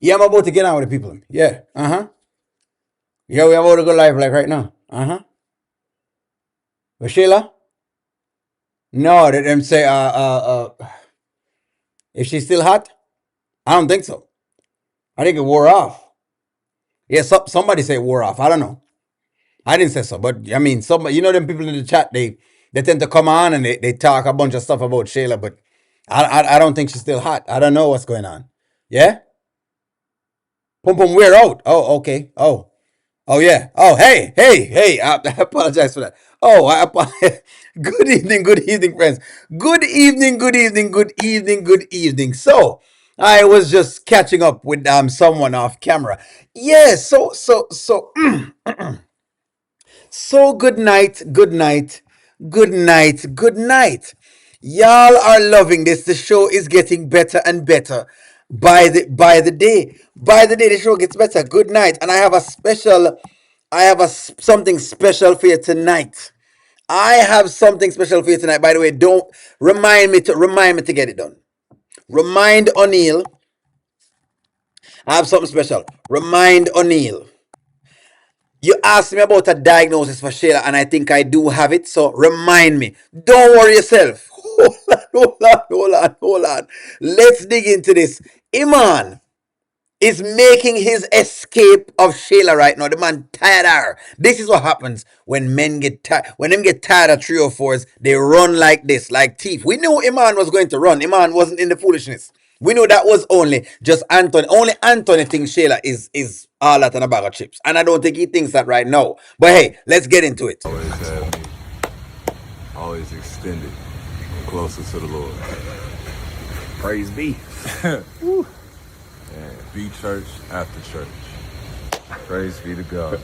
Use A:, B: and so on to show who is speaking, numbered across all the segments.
A: Yeah, I'm about to get on with the people. Yeah. Uh-huh. Yeah, we're about to go live like right now. Uh-huh. But Shayla? No, they them say is she still hot? I don't think so. I think it wore off. Yeah, somebody say it wore off. I don't know. I didn't say so, but I mean somebody, them people in the chat, they tend to come on and they talk a bunch of stuff about Shayla, but I don't think she's still hot. I don't know what's going on. Yeah? Pum pum wear out. Oh, okay. Oh. Oh yeah. Oh hey. I apologize for that. Oh, good evening, friends. Good evening. So I was just catching up with someone off camera. Yeah. So good night. Y'all are loving this. The show is getting better and better by the day. By the day, the show gets better. Good night, and I have something special for you tonight. I have something special for you tonight. By the way, don't remind me to get it done. Remind O'Neill. I have something special. Remind O'Neill. You asked me about a diagnosis for Shayla, and I think I do have it. So remind me. Don't worry yourself. Hold on. Let's dig into this. Iman is making his escape of Shayla right now. The man tired of her. This is what happens when men get tired. When them get tired of three or fours, they run like this, like thief. We knew Iman was going to run. Iman wasn't in the foolishness. We knew that was only just Anthony. Only Anthony thinks Shayla is all that and a bag of chips. And I don't think he thinks that right now. But hey, let's get into it.
B: Always have me, always extended closer to the Lord.
C: Praise be.
B: Woo. And be church after church. Praise be to God.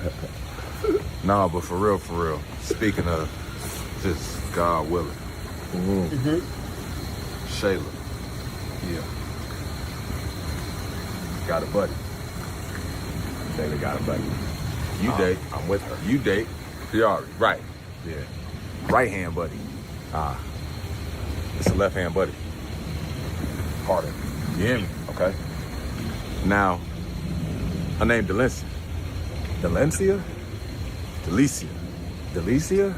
B: Nah, but for real, speaking of just God willing. Shayla. Yeah. Got a buddy.
C: Shayla got a buddy.
B: You date.
C: I'm with her.
B: You date. Fiari. Right. Yeah. Right hand buddy. It's a left hand buddy.
C: Harder.
B: You hear me?
C: Okay.
B: Now, her name Delicia.
C: Delicia?
B: Delicia.
C: Delicia?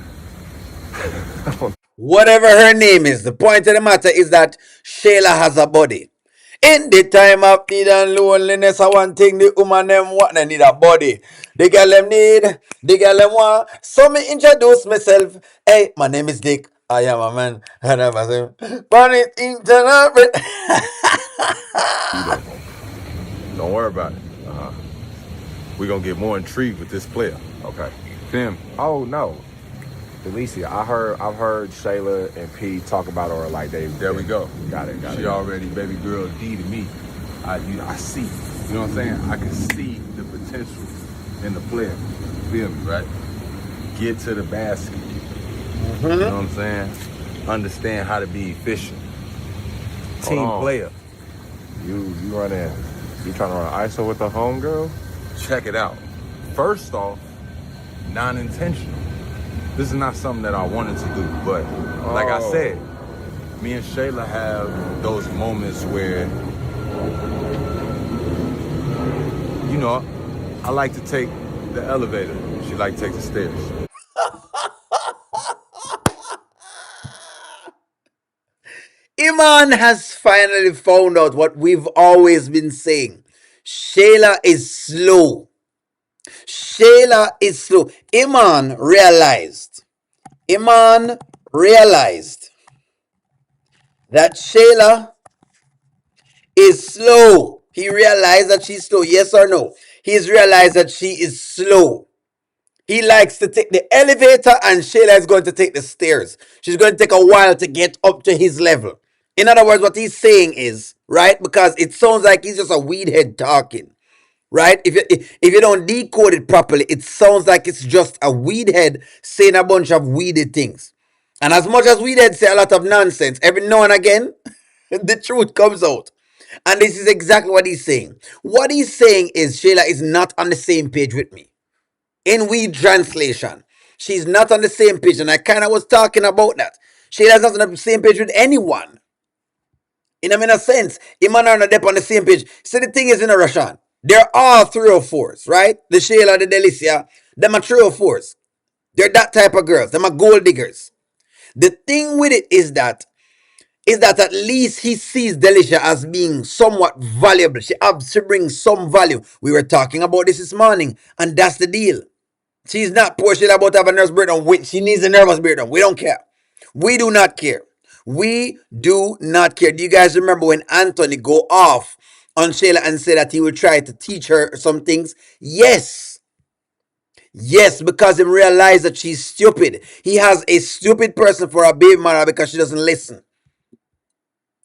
A: Whatever her name is, the point of the matter is that Shayla has a body. In the time of need and loneliness, I want thing the woman them want, they need a body. The girl them need, the girl them want. So me introduce myself. Hey, my name is Dick. I am a man. And I'm a son. Born it internal.
B: You don't worry about it. We're gonna get more intrigued with this player.
C: Okay.
B: Feel me?
C: Oh no. Delicia, I've heard Shayla and P talk about her like they.
B: There we go.
C: Got it.
B: She already baby girl D to me. I see. You know what I'm saying? I can see the potential in the player. Feel me, right? Get to the basket. You know what I'm saying? Understand how to be efficient. Team player.
C: You trying to run ISO with the homegirl?
B: Check it out. First off, non-intentional. This is not something that I wanted to do, but like I said, me and Shayla have those moments where, I like to take the elevator. She like to take the stairs.
A: Iman has finally found out what we've always been saying. Shayla is slow. Iman realized that Shayla is slow. He realized that she's slow. Yes or no? He's realized that she is slow. He likes to take the elevator and Shayla is going to take the stairs. She's going to take a while to get up to his level. In other words, what he's saying is, right? Because it sounds like he's just a weed head talking. Right? If you don't decode it properly, it sounds like it's just a weed head saying a bunch of weedy things. And as much as weed heads say a lot of nonsense, every now and again, the truth comes out. And this is exactly what he's saying. What he's saying is Shayla is not on the same page with me. In weed translation, she's not on the same page. And I kind of was talking about that. Shayla's not on the same page with anyone. In a sense, Iman are not on the same page. So the thing is in a Rashan. They're all 304s, right? The Shayla, the Delicia, them are 304s. They're that type of girls. Them are gold diggers. The thing with it is that at least he sees Delicia as being somewhat valuable. She brings some value. We were talking about this morning, and that's the deal. She's not poor. She's about to have a nervous breakdown. She needs a nervous breakdown. We don't care. We do not care. We do not care. Do you guys remember when Anthony go off on Shayla and say that he would try to teach her some things? Yes. Yes, because he realized that she's stupid. He has a stupid person for a baby mother because she doesn't listen.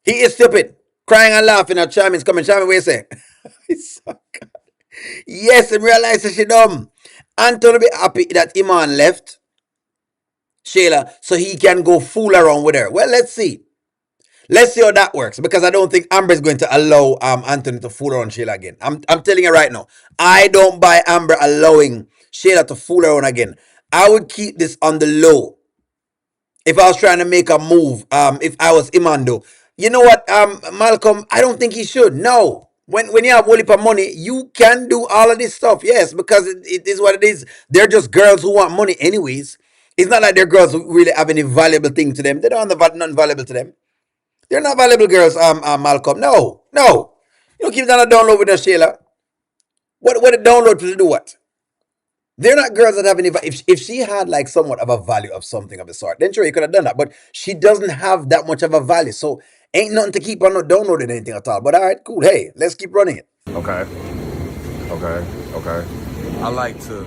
A: He is stupid. Crying and laughing at Charming's coming. Charming, what you say? It's so good. Yes, he realized that she dumb. Anthony be happy that Iman left Shayla so he can go fool around with her. Well, let's see. Let's see how that works because I don't think Amber is going to allow Anthony to fool around Shayla again. I'm telling you right now. I don't buy Amber allowing Shayla to fool around again. I would keep this on the low if I was trying to make a move. If I was Iman though. You know what, Malcolm? I don't think he should. No. When you have a whole heap of money, you can do all of this stuff. Yes, because it is what it is. They're just girls who want money anyways. It's not like they're girls who really have any valuable thing to them. They don't have nothing valuable to them. They're not valuable girls, Malcolm. No, no. You don't keep that download with us, Shayla. What the download to do what? They're not girls that have any. If she had like somewhat of a value of something of the sort, then sure you could have done that. But she doesn't have that much of a value, so ain't nothing to keep on not downloading anything at all. But all right, cool. Hey, let's keep running it.
C: Okay. Okay. Okay.
B: I like to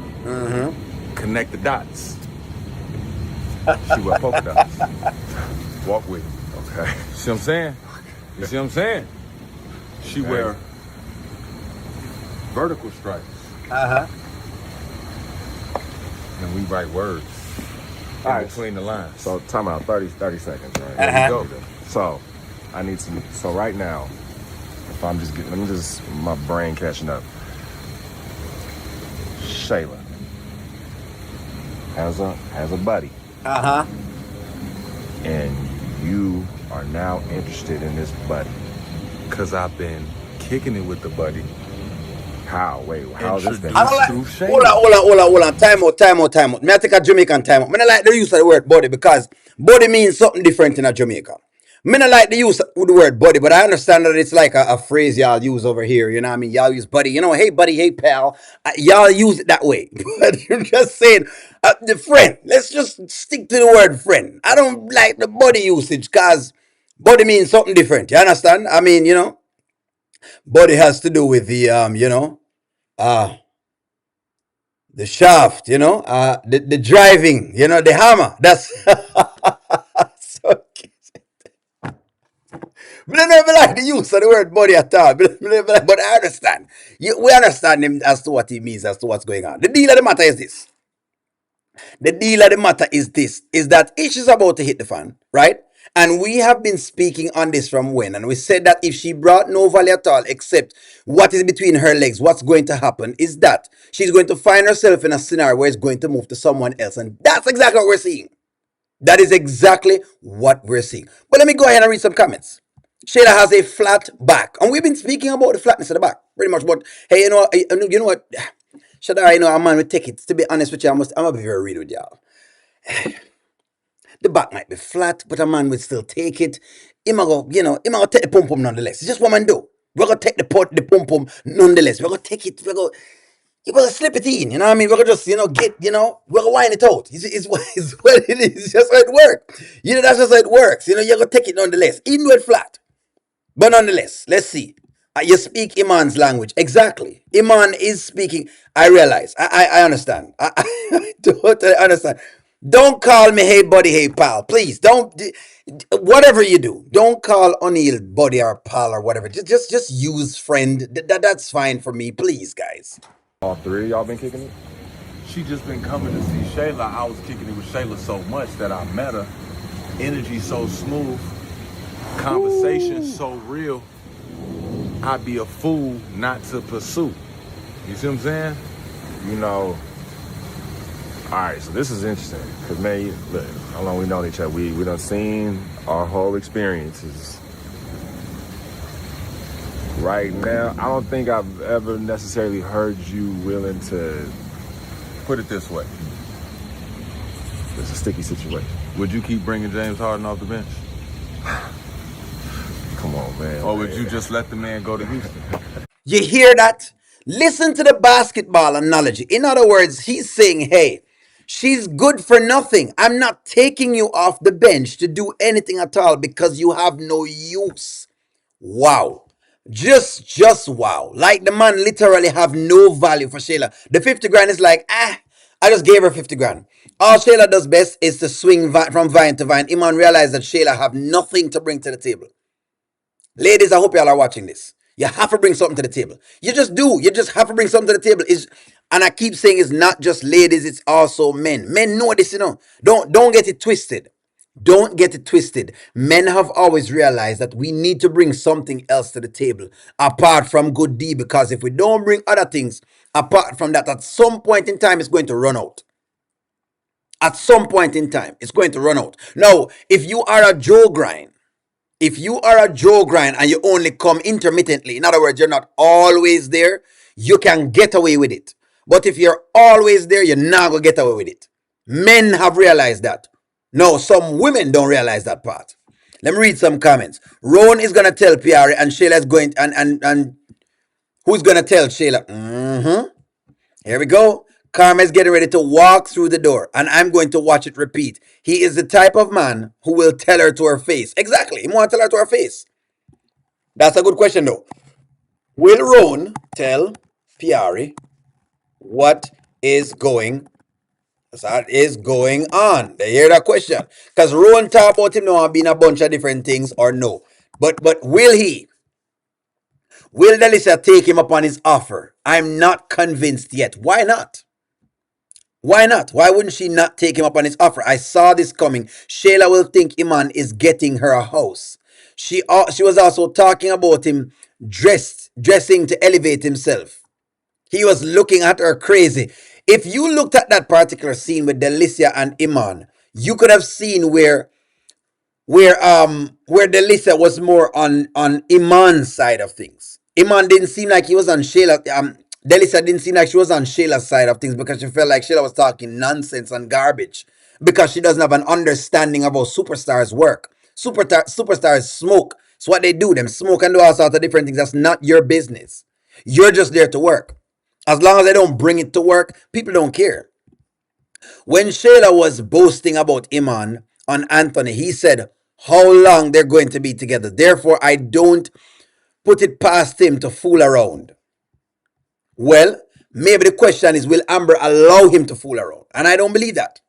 B: connect the dots. She wear polka dots. Walk with it.
C: Okay.
B: See what I'm saying? You see what I'm saying? She wear vertical stripes. And we write words in between the lines.
C: So time out, 30 seconds, right?
B: There we go.
C: So I need some. So right now, if I'm just getting, my brain catching up. Shayla has a buddy, and you are now interested in this buddy.
B: Cause I've been kicking it with the buddy.
C: How? Wait, how's this been?
A: I don't like.
B: Through Shayla.
A: Hold on. Time out. May I take a Jamaican time out? I don't like the use of the word body because body means something different in a Jamaica. I don't like the use of the word body, but I understand that it's like a phrase y'all use over here. You know what I mean? Y'all use buddy. You know, hey buddy, hey pal. Y'all use it that way. But you're just saying the friend. Let's just stick to the word friend. I don't like the body usage because body means something different. You understand? I mean, you know, body has to do with the the shaft, you know, the driving, you know, the hammer. That's so. But I never like the use of the word body at all. But I understand. We understand him as to what he means, as to what's going on. The deal of the matter is this. The deal of the matter is this, is that Ish is about to hit the fan, right? And we have been speaking on this from when, and we said that if she brought no value at all, except what is between her legs, what's going to happen is that she's going to find herself in a scenario where it's going to move to someone else. And that's exactly what we're seeing. That is exactly what we're seeing. But let me go ahead and read some comments. Shayla has a flat back. And we've been speaking about the flatness of the back, pretty much. But hey, you know what? Shadar, you know, a man will take it. To be honest with you, I'm going to be very real with y'all. The back might be flat, but a man will still take it. He might go, you know, he might take the pum pum nonetheless. It's just what man do. We're going to take the pum pum nonetheless. We're going to take it. You're going to slip it in. You know what I mean? We're going to just, we're going to wind it out. It's what it is. It's just how it works. You know, that's just how it works. You know, you're going to take it nonetheless. Even though it's flat. But nonetheless, let's see. You speak Iman's language. Exactly. Iman is speaking. I realize. I understand. I totally understand. Don't call me hey buddy, hey pal. Please don't. Whatever you do, don't call O'Neal buddy or pal or whatever. Just use friend. That's fine for me. Please, guys.
C: All three of y'all been kicking it?
B: She just been coming to see Shayla. I was kicking it with Shayla so much that I met her. Energy so smooth. Conversation so real. I'd be a fool not to pursue. You see what I'm saying?
C: You know, all right, so this is interesting. Because, man, look, how long we known each other? We done seen our whole experiences. right now, I don't think I've ever necessarily heard you willing to.
B: Put it this way:
C: It's a sticky situation.
B: would you keep bringing James Harden off the bench,
C: Come on, man.
B: or would you just let the man go to Houston?
A: You hear that? Listen to the basketball analogy. In other words, he's saying, hey, she's good for nothing. I'm not taking you off the bench to do anything at all because you have no use. Wow. Just wow. Like the man literally have no value for Shayla. The 50 grand is like, I just gave her 50 grand. All Shayla does best is to swing from vine to vine. Iman realized that Shayla have nothing to bring to the table. Ladies, I hope y'all are watching this. You have to bring something to the table. You just do. You just have to bring something to the table. And I keep saying it's not just ladies, it's also men. Men know this, you know. Don't get it twisted. Don't get it twisted. Men have always realized that we need to bring something else to the table apart from good deed, because if we don't bring other things apart from that, at some point in time, it's going to run out. At some point in time, it's going to run out. Now, if you are a Joe grind, if you are a Joe grind and you only come intermittently, in other words, you're not always there, you can get away with it. But if you're always there, you're not going to get away with it. Men have realized that. No, some women don't realize that part. Let me read some comments. Rone is going to tell Piari, and Shayla's going, and who's going to tell Shayla? Here we go. Karma is getting ready to walk through the door, and I'm going to watch it repeat. He is the type of man who will tell her to her face. Exactly. He want to tell her to her face. That's a good question, though. Will Rone tell Piari what is going on? They hear that question. Because Rone talk about him now being a bunch of different things, or no. But will he? Will Delicia take him up on his offer? I'm not convinced yet. Why not? Why not? Why wouldn't she not take him up on his offer? I saw this coming. Shayla will think Iman is getting her a house. She was also talking about him dressing to elevate himself. He was looking at her crazy. If you looked at that particular scene with Delicia and Iman, you could have seen where Delicia was more on Iman's side of things. Iman didn't seem like he was on Shayla. Delicia didn't seem like she was on Shayla's side of things because she felt like Shayla was talking nonsense and garbage because she doesn't have an understanding of how superstars work. Superstars smoke. It's what they do. Them smoke and do all sorts of different things. That's not your business. You're just there to work. As long as they don't bring it to work, people don't care. When Shayla was boasting about Iman on Anthony, he said how long they're going to be together. Therefore, I don't put it past him to fool around. Well, maybe the question is, will Amber allow him to fool around? And I don't believe that.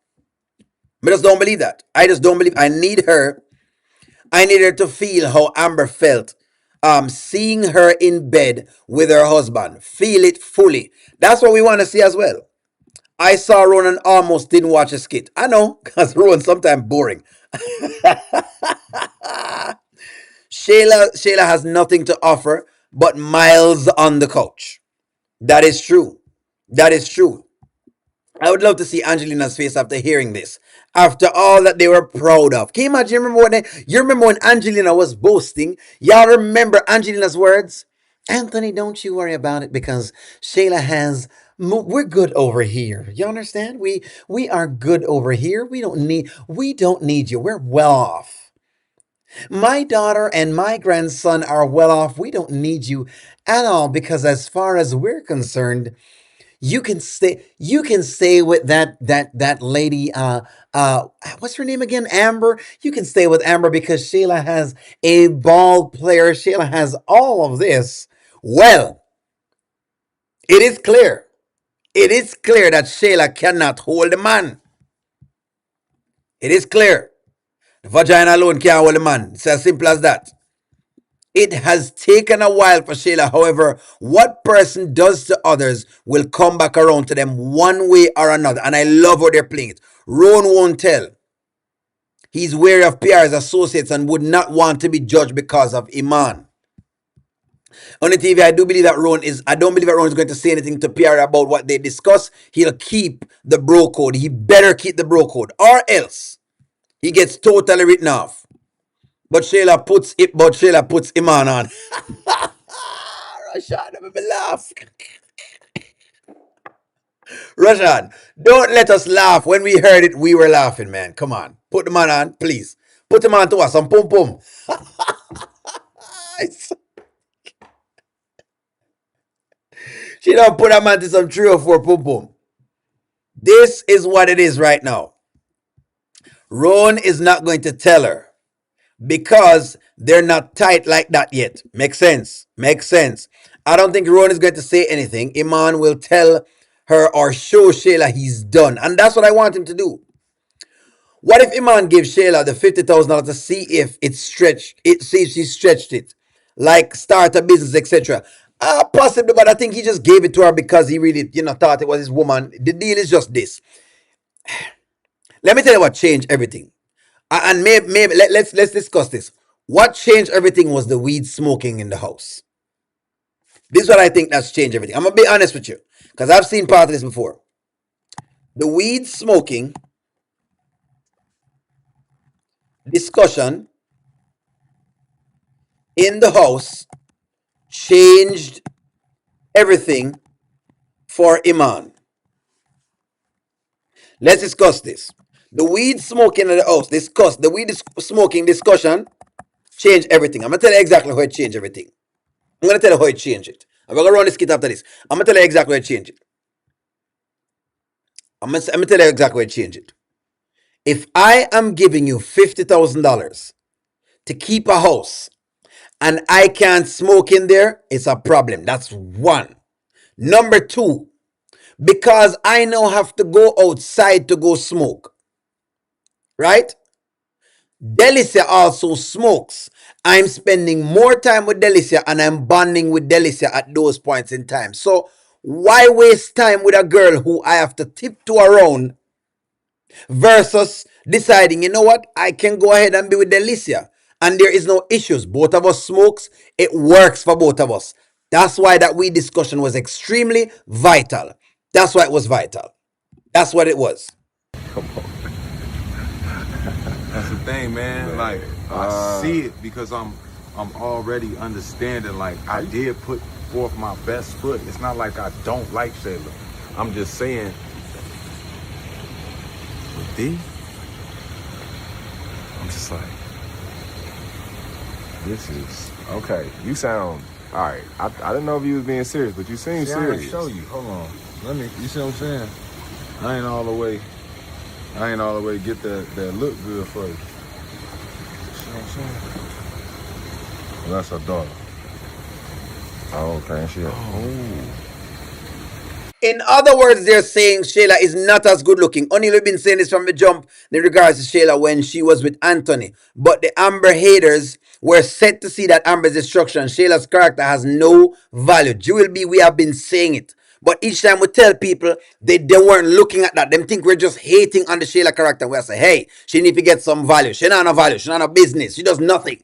A: I just don't believe that. I just don't believe. I need her to feel how Amber felt seeing her in bed with her husband. Feel it fully. That's what we want to see as well. I saw Ronan almost didn't watch a skit. I know, because Ronan sometimes boring. Shayla has nothing to offer but miles on the couch. That is true. That is true. I would love to see Angelina's face after hearing this. After all that they were proud of. Can you imagine? You remember when Angelina was boasting? Y'all remember Angelina's words? Anthony, don't you worry about it because Shayla has. We're good over here. You understand? We are good over here. We don't need you. We're well off. My daughter and my grandson are well off. We don't need you at all because as far as we're concerned, you can stay with that lady what's her name again, Amber. You can stay with Amber because Shayla has a ball player. Shayla has all of this. Well, it is clear. It is clear that Shayla cannot hold a man. It is clear. The vagina alone can't hold a man. It's as simple as that. It has taken a while for Shayla. However, what person does to others will come back around to them one way or another. And I love how they're playing it. Ron won't tell. He's wary of PR's associates and would not want to be judged because of Iman. On the TV, I don't believe that Ron is going to say anything to PR about what they discuss. He'll keep the bro code. He better keep the bro code, or else he gets totally written off. But Shayla puts Iman on. Roshan, let me laugh. Roshan, don't let us laugh. When we heard it, we were laughing, man. Come on. Put the man on, please. Put the man to us. Some pum pum. She don't put a man to some 3 or 4 pum pum. This is what it is right now. Ron is not going to tell her because they're not tight like that yet. Makes sense. Makes sense. I don't think Ron is going to say anything. Iman will tell her or show Shayla he's done. And that's what I want him to do. What if Iman gives Shayla the $50,000 to see if it's stretched, see if she stretched it, like start a business, etc. Possibly, but I think he just gave it to her because he really, thought it was his woman. The deal is just this. Let me tell you what changed everything. And maybe let's discuss this. What changed everything was the weed smoking in the house. This is what I think that's changed everything. I'm gonna be honest with you because I've seen part of this before. The weed smoking discussion in the house changed everything for Iman. Let's discuss this. The weed smoking in the house, the weed smoking discussion changed everything. I'm gonna tell you exactly how it changed everything. I'm gonna tell you how it changed it. I'm gonna run this kit after this. I'm gonna tell you exactly how it changed it. I'm gonna tell you exactly how it changed it. If I am giving you $50,000 to keep a house and I can't smoke in there, it's a problem. That's one. Number two, because I now have to go outside to go smoke, right? Delissia also smokes. I'm spending more time with Delicia and I'm bonding with Delicia at those points in time. So why waste time with a girl who I have to tiptoe around versus deciding, you know what, I can go ahead and be with Delicia and there is no issues. Both of us smokes. It works for both of us. That's why that weed discussion was extremely vital. That's why it was vital. That's what it was.
C: Come on.
B: That's the thing, man. Like I see it because I'm already understanding. Like I did put forth my best foot. It's not like I don't like Shayla. I'm just saying with D, I'm just like,
C: This is okay. You sound all right. I didn't know if you was being serious, but you seem
B: see, I
C: serious.
B: ain't show you. Hold on. Let me. You see what I'm saying? I ain't all the way. I ain't all the way get that look good for you. See what I'm saying? Well, that's her daughter.
C: Oh, okay. She.
B: Oh.
A: In other words, they're saying Shayla is not as good looking. Only we've been saying this from the jump in regards to Shayla when she was with Anthony. But the Amber haters were set to see that Amber's destruction. Shayla's character has no value. Jewel B, we have been saying it. But each time we tell people, they weren't looking at that. Them think we're just hating on the Shayla character. We say, hey, she need to get some value. She not no value. She not no business. She does nothing.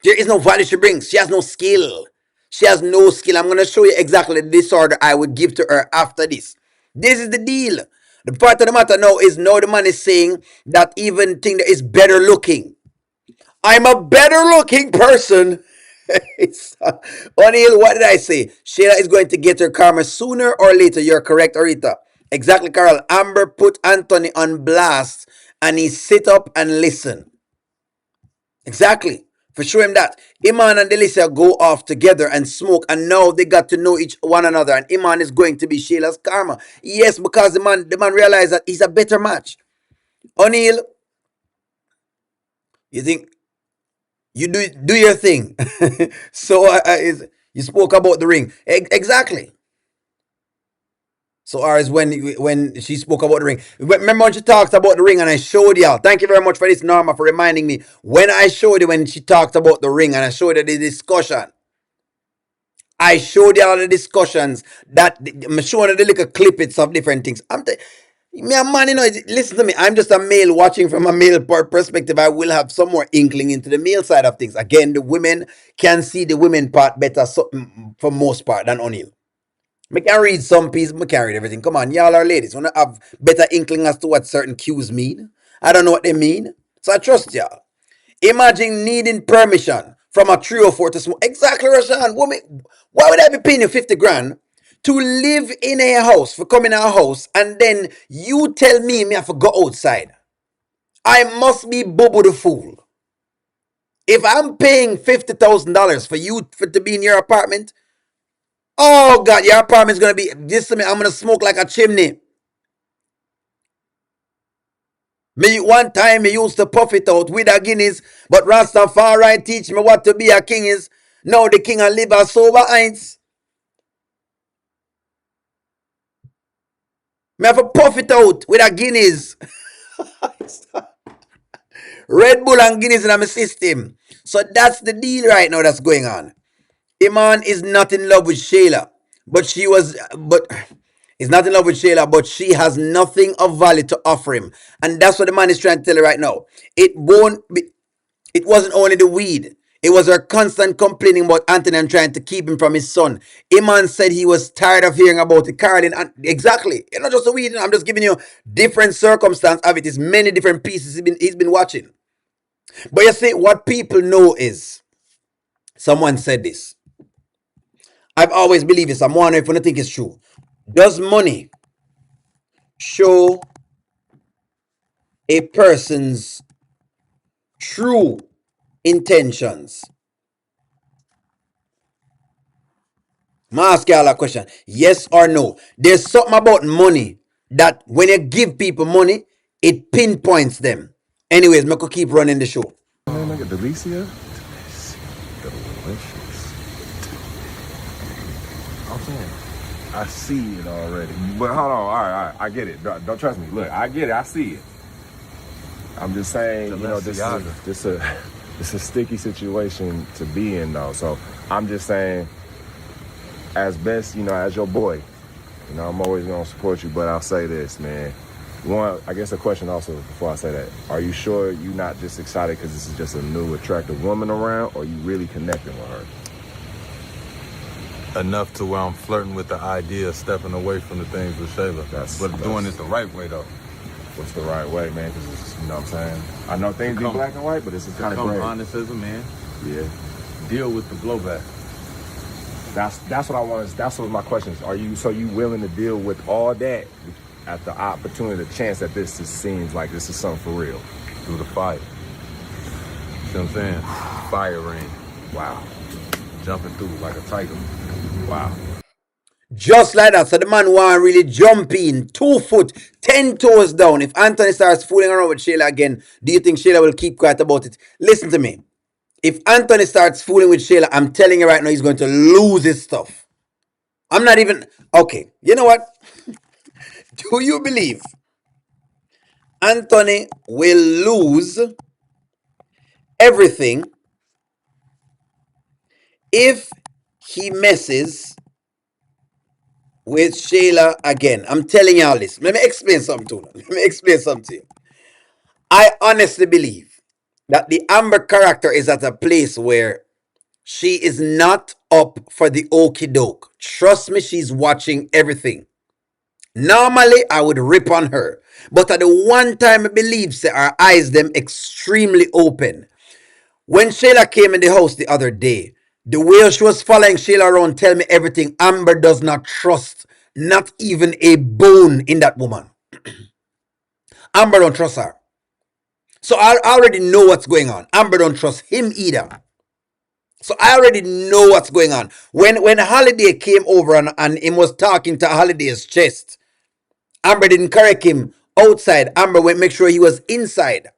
A: There is no value she brings. She has no skill. She has no skill. I'm going to show you exactly the disorder I would give to her after this. This is the deal. The part of the matter now is now the man is saying that even thing that is better looking. I'm a better looking person. O'Neal, what did I say? Shayla is going to get her karma sooner or later. You're correct, Arita. Exactly, Carol. Amber put Anthony on blast and he sit up and listen. Exactly. For show him that. Iman and Delicia go off together and smoke, and now they got to know each one another. And Iman is going to be Shayla's karma. Yes, because the man realized that he's a better match. O'Neal, you think you do your thing. So you spoke about the ring. Exactly. So ours when she spoke about the ring. Remember when she talked about the ring and I showed y'all. Thank you very much for this, Norma, for reminding me. When I showed you when she talked about the ring and I showed you the discussion. I showed y'all the discussions that I'm showing you the little clippets of different things. Me a man, listen to me. I'm just a male watching from a male perspective. I will have some more inkling into the male side of things. Again, the women can see the women part better for most part than O'Neal. I can read some piece, I can read everything. Come on, y'all are ladies. Wanna have better inkling as to what certain cues mean? I don't know what they mean. So I trust y'all. Imagine needing permission from a 304 to smoke. Exactly, Rashan. Woman, why would I be paying you 50 grand to live in a house, for come in a house, and then you tell me I have to go outside? I must be Bobo the fool. If I'm paying $50,000 for you to be in your apartment, oh God, your apartment's gonna be this. I'm gonna smoke like a chimney. Me one time me used to puff it out with a Guinness, but Rastafari teach me what to be a king is. Now the king and live a sober eins. Me have to puff it out with a Guinness. Red Bull and Guinness in my system. So that's the deal right now that's going on. Iman is not in love with Shayla, but he's not in love with Shayla, but she has nothing of value to offer him. And that's what the man is trying to tell her right now. It wasn't only the weed. It was her constant complaining about Anthony and trying to keep him from his son. Iman said he was tired of hearing about it. Carolyn, exactly. It's not just the weed. I'm just giving you different circumstance of it. It's many different pieces he's been watching. But you see, what people know is, someone said this. I've always believed this. I'm wondering if I think it's true. Does money show a person's true intentions? I'm ask y'all a question. Yes or no? There's something about money that when you give people money, it pinpoints them. Anyways, I could keep running the show.
C: Man, look at Delicia. Delicious. I'm saying, I see it already. But hold on, all right. I get it. Don't trust me. Look, I get it. I see it. I'm just saying, this a it's a sticky situation to be in though. So I'm just saying, as best, as your boy, I'm always gonna support you. But I'll say this, man. One, I guess a question also before I say that: are you sure you're not just excited because this is just a new, attractive woman around, or you really connecting with her?
B: Enough to where I'm flirting with the idea of stepping away from the things with Shayla. But doing it the right way though.
C: What's the right way, man? Because you know what I'm saying. I know things be black and white, but this is kind of gray.
B: Honest as a man.
C: Yeah.
B: Deal with the blowback.
C: That's what I want. That's what my question is. Are you willing to deal with all that at the opportunity, the chance that this just seems like this is something for real?
B: Through the fire. See what I'm saying? Fire rain.
C: Wow.
B: Jumping through like a tiger.
C: Wow.
A: Just like that. So the man want really jump in 2 foot, 10 toes down. If Anthony starts fooling around with Shayla again, do you think Shayla will keep quiet about it? Listen to me. If Anthony starts fooling with Shayla, I'm telling you right now, he's going to lose his stuff. I'm not even... Okay, you know what? Do you believe Anthony will lose everything if he messes with Shayla again? I'm telling y'all this. Let me explain something to you. Let me explain something to you. I honestly believe that the Amber character is at a place where she is not up for the okie doke. Trust me, she's watching everything. Normally, I would rip on her. But at the one time, I believe her eyes them extremely open. When Shayla came in the house the other day, the way she was following Shayla around, tell me everything. Amber does not trust not even a bone in that woman. Amber don't trust her. So I already know what's going on. Amber don't trust him either. So I already know what's going on. When Holiday came over and him was talking to Holiday's chest, Amber didn't correct him outside. Amber went make sure he was inside.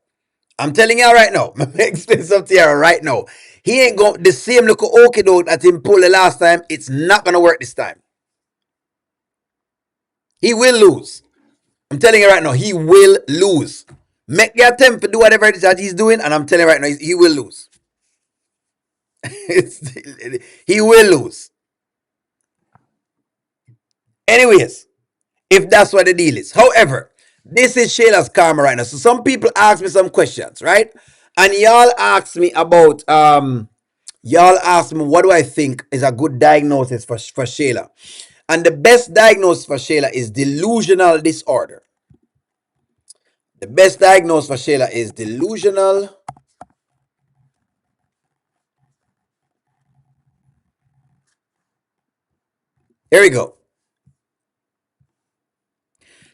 A: I'm telling you right now. Let me explain something here right now. He ain't going the same look okay though that him pulled the last time. It's not gonna work this time. He will lose. I'm telling you right now, he will lose. Make the attempt to do whatever it is that he's doing, and I'm telling you right now, he will lose. He will lose. Anyways, if that's what the deal is. However, this is Shayla's karma right now. So some people ask me some questions, right? And y'all ask me about y'all ask me what do I think is a good diagnosis for Shayla. And the best diagnosis for Shayla is delusional disorder. The best diagnosis for Shayla is delusional Here we go.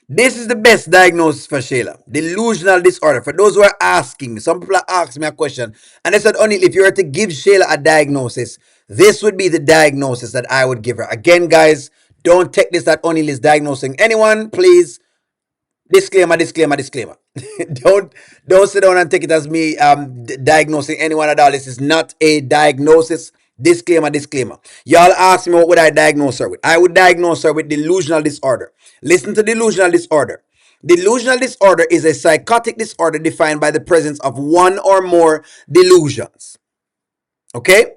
A: This is the best diagnosis for Shayla. Delusional disorder. For those who are asking me, some people are asking me a question, and I said, only if you were to give Shayla a diagnosis, this would be the diagnosis that I would give her. Again, guys, don't take this that O'Neill is diagnosing anyone. Please, disclaimer, disclaimer, disclaimer. don't don't sit down and take it as me diagnosing anyone at all. This is not a diagnosis. Disclaimer, disclaimer. Y'all ask me what would I diagnose her with. I would diagnose her with delusional disorder. Listen to delusional disorder. Delusional disorder is a psychotic disorder defined by the presence of one or more delusions. Okay?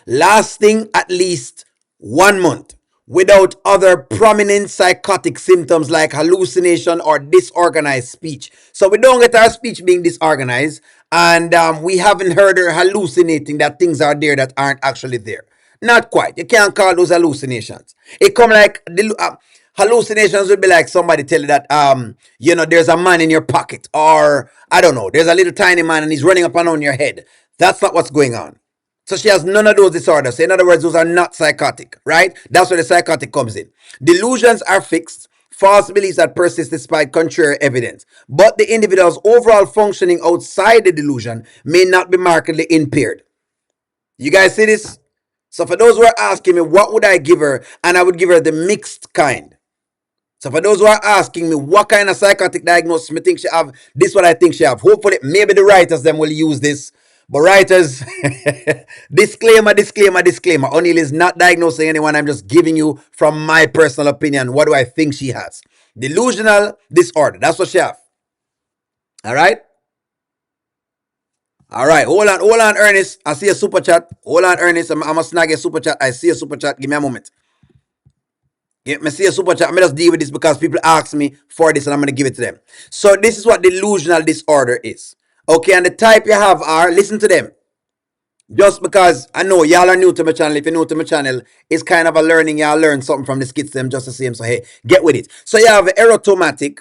A: Lasting at least 1 month without other prominent psychotic symptoms like hallucination or disorganized speech. So we don't get our speech being disorganized, and we haven't heard her hallucinating that things are there that aren't actually there. Not quite. You can't call those hallucinations. It come like hallucinations would be like somebody tell you that there's a man in your pocket, or I don't know, there's a little tiny man and he's running up and on your head. That's not what's going on. So she has none of those disorders. So in other words, those are not psychotic, right? That's where the psychotic comes in. Delusions are fixed, false beliefs that persist despite contrary evidence. But the individual's overall functioning outside the delusion may not be markedly impaired. You guys see this? So for those who are asking me, what would I give her? And I would give her the mixed kind. So for those who are asking me what kind of psychotic diagnosis I think she have, this is what I think she have. Hopefully, maybe the writers them will use this. But writers, disclaimer, disclaimer, disclaimer. O'Neill is not diagnosing anyone. I'm just giving you from my personal opinion. What do I think she has? Delusional disorder. That's what she have. All right. All right. Hold on, Ernest. I see a super chat. Hold on, Ernest. I'm gonna snag a super chat. I see a super chat. Give me a moment. Yeah, me see a super chat. I'm just deal with this because people ask me for this and I'm going to give it to them. So this is what delusional disorder is. Okay, and the type you have are, listen to them. Just because I know y'all are new to my channel. If you're new to my channel, it's kind of a learning. Y'all learn something from the skits them just the same. So hey, get with it. So you have erotomatic.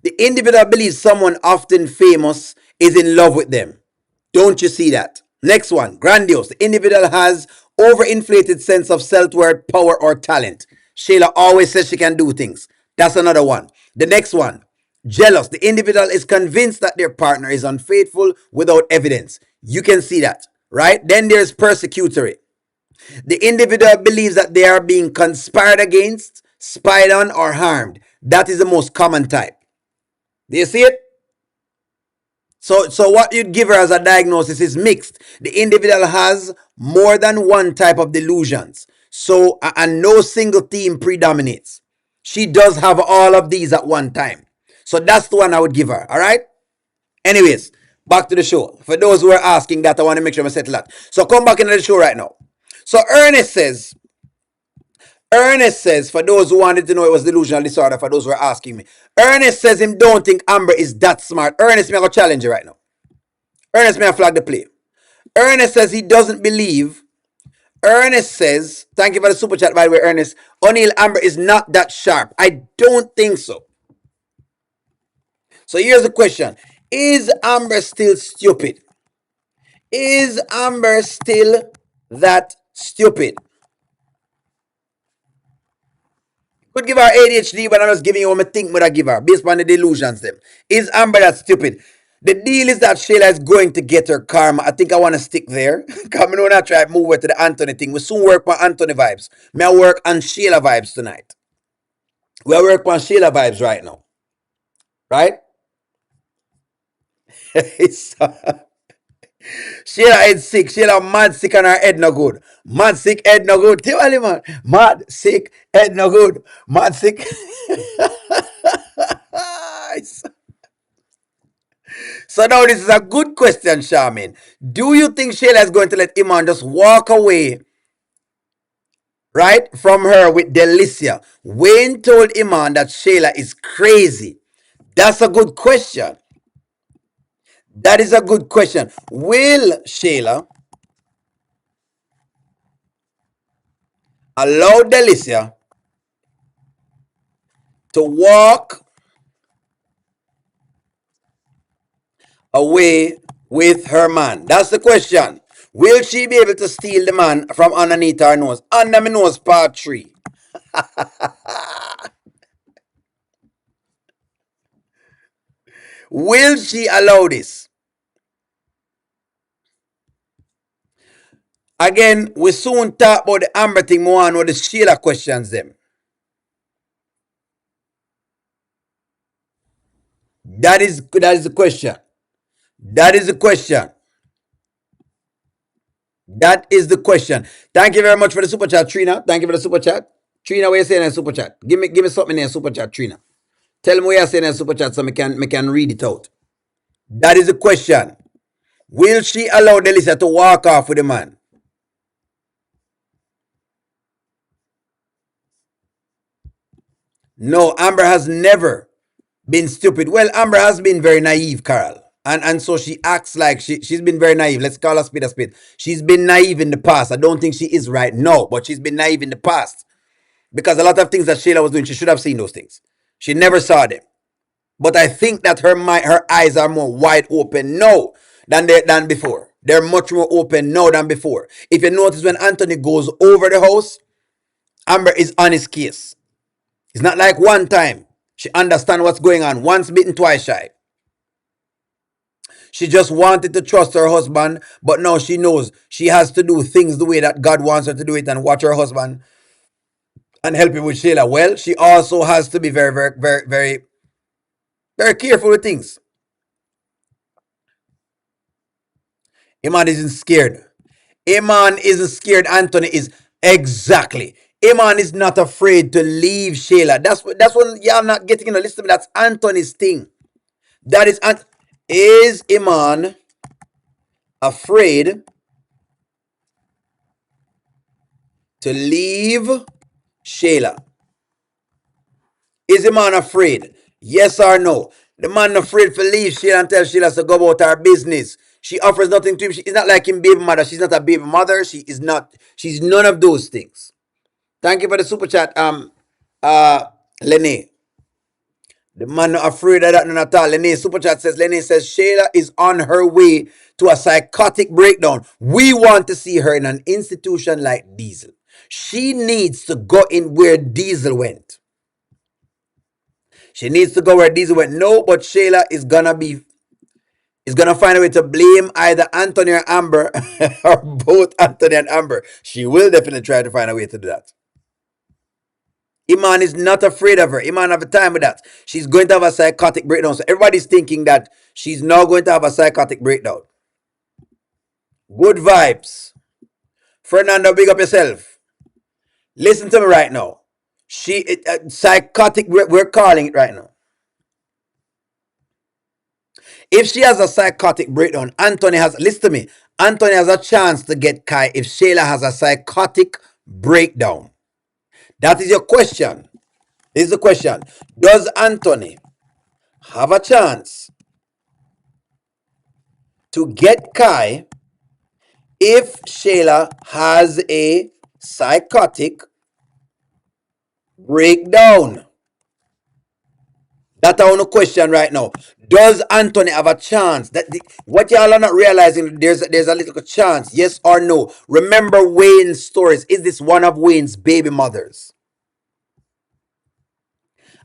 A: The individual believes someone often famous is in love with them. Don't you see that? Next one, grandiose. The individual has overinflated sense of self-worth, power, or talent. Shayla always says she can do things. That's another one. The next one, jealous. The individual is convinced that their partner is unfaithful without evidence. You can see that, right? Then there's persecutory. The individual believes that they are being conspired against, spied on, or harmed. That is the most common type. Do you see it? So what you'd give her as a diagnosis is mixed. The individual has more than one type of delusions. So, and no single theme predominates. She does have all of these at one time. So that's the one I would give her. All right. Anyways, back to the show. For those who are asking that, I want to make sure I settle that. So come back into the show right now. So Ernest says, for those who wanted to know it was delusional disorder, for those who are asking me, Ernest says him don't think Amber is that smart. Ernest, me I go challenge you right now. Ernest, may I flag the play? Ernest says he doesn't believe. Ernest says, thank you for the super chat, by the way, Ernest. O'Neill Amber is not that sharp. I don't think so. So here's the question. Is Amber still stupid? Is Amber still that stupid? Could give her ADHD, but I'm just giving you what I think what I give her based on the delusions them. Is Amber that stupid? The deal is that Shayla is going to get her karma. I think I want to stick there. Because I want to try to move over to the Anthony thing. We soon work on Anthony vibes. May I work on Shayla vibes tonight. We work on Shayla vibes right now. Right? Shayla head sick. Shayla mad sick and her head no good. Mad sick, head no good. Tell you, man. Mad sick, head no good. Mad sick. So now this is a good question, Charmin. Do you think Shayla is going to let Iman just walk away, right, from her with Delicia? Wayne told Iman that Shayla is crazy. That's a good question. That is a good question. Will Shayla allow Delicia to walk away with her man? That's the question. Will she be able to steal the man from underneath her nose? Under my nose, part 3. Will she allow this? Again, we soon talk about the Amber thing more and what the Shayla questions them. That is the question. That is the question. That is the question. Thank you very much for the super chat, Trina. Thank you for the super chat. Trina, what you saying in super chat? Give me something in super chat, Trina. Tell me what you're saying in super chat so I can read it out. That is the question. Will she allow Delicia to walk off with the man? No, Amber has never been stupid. Well, Amber has been very naive, Carl. And so she acts like she's been very naive. Let's call her spade a spade. She's been naive in the past. I don't think she is right now, but she's been naive in the past. Because a lot of things that Shayla was doing, she should have seen those things. She never saw them. But I think that her eyes are more wide open now than before. They're much more open now than before. If you notice when Anthony goes over the house, Amber is on his case. It's not like one time. She understands what's going on. Once bitten, twice shy. She just wanted to trust her husband, but now she knows she has to do things the way that God wants her to do it and watch her husband and help him with Shayla. Well, she also has to be very, very, very, very, very careful with things. Iman isn't scared. Iman isn't scared. Anthony is exactly. Iman is not afraid to leave Shayla. That's what y'all not getting in the list. That's Anthony's thing. That is Iman afraid to leave Shayla? Is the man afraid? Yes or no? The man afraid to leave Shayla and tell Shayla to go about her business. She offers nothing to him. It's not like him baby mother. She's not a baby mother. She is not. She's none of those things. Thank you for the super chat, Lene. The man not afraid of that none at all. Lene says Shayla is on her way to a psychotic breakdown. We want to see her in an institution like Diesel. She needs to go in where Diesel went. She needs to go where Diesel went. No, but Shayla is gonna find a way to blame either Anthony or Amber or both Anthony and Amber. She will definitely try to find a way to do that. Iman is not afraid of her. Iman have a time with that. She's going to have a psychotic breakdown. So everybody's thinking that she's now going to have a psychotic breakdown. Good vibes. Fernando, big up yourself. Listen to me right now. Psychotic, we're calling it right now. If she has a psychotic breakdown, listen to me. Anthony has a chance to get Kai if Shayla has a psychotic breakdown. That is your question. This is the question. Does Anthony have a chance to get Kai if Shayla has a psychotic breakdown? That's our question right now. Does Anthony have a chance? What y'all are not realizing, there's a little chance, yes or no. Remember Wayne's stories. Is this one of Wayne's baby mothers?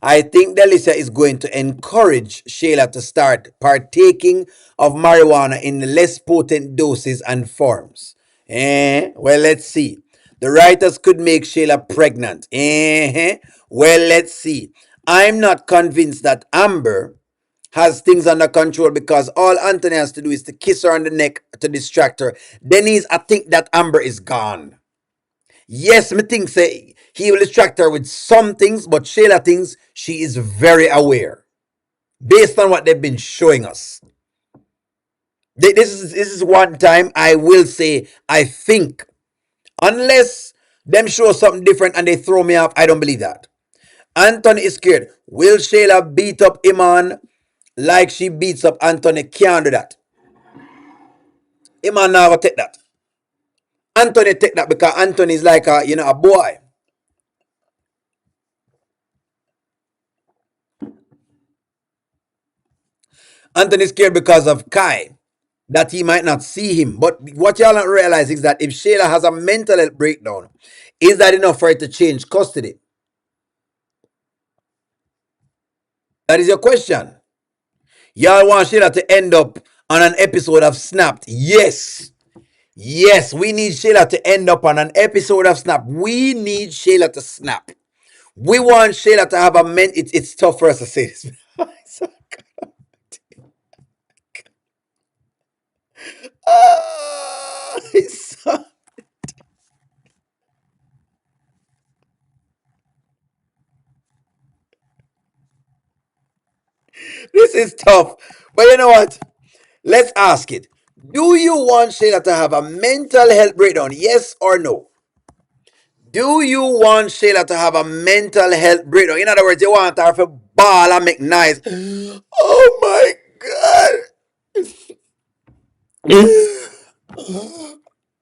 A: I think Delicia is going to encourage Shayla to start partaking of marijuana in less potent doses and forms. Well, let's see. The writers could make Shayla pregnant. Well, let's see. I'm not convinced that Amber has things under control because all Anthony has to do is to kiss her on the neck to distract her. Denise, I think that Amber is gone. Yes, me think say he will distract her with some things, but Shayla thinks she is very aware based on what they've been showing us. This is one time I will say I think, unless them show something different and they throw me off, I don't believe that. Anthony is scared. Will Shayla beat up Iman like she beats up Anthony? Can't do that. Iman never take that. Anthony take that because Anthony is like a boy. Anthony is scared because of Kai. that he might not see him. But what y'all not realize is that if Shayla has a mental health breakdown, is that enough for her to change custody? That is your question. Y'all want Shayla to end up on an episode of Snapped? Yes. Yes, we need Shayla to end up on an episode of Snap. We need Shayla to snap. We want Shayla to have a it's tough for us to say this. It's so- this is tough. But you know what? Let's ask it. Do you want Shayla to have a mental health breakdown? Yes or no? Do you want Shayla to have a mental health breakdown? In other words, you want her to bawl and make noise. Oh my God.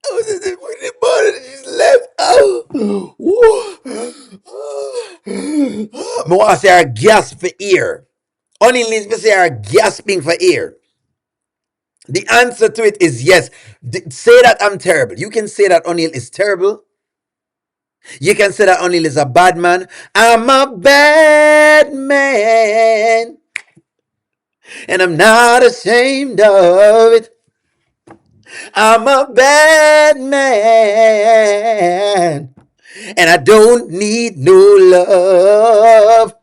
A: Oh, this is when the body just left. Oh. I want to say her gasp for ear. Only needs to say her gasping for ear. The answer to it is yes. Say that I'm terrible. You can say that O'Neill is terrible. You can say that O'Neill is a bad man. I'm a bad man, and I'm not ashamed of it. I'm a bad man, and I don't need no love.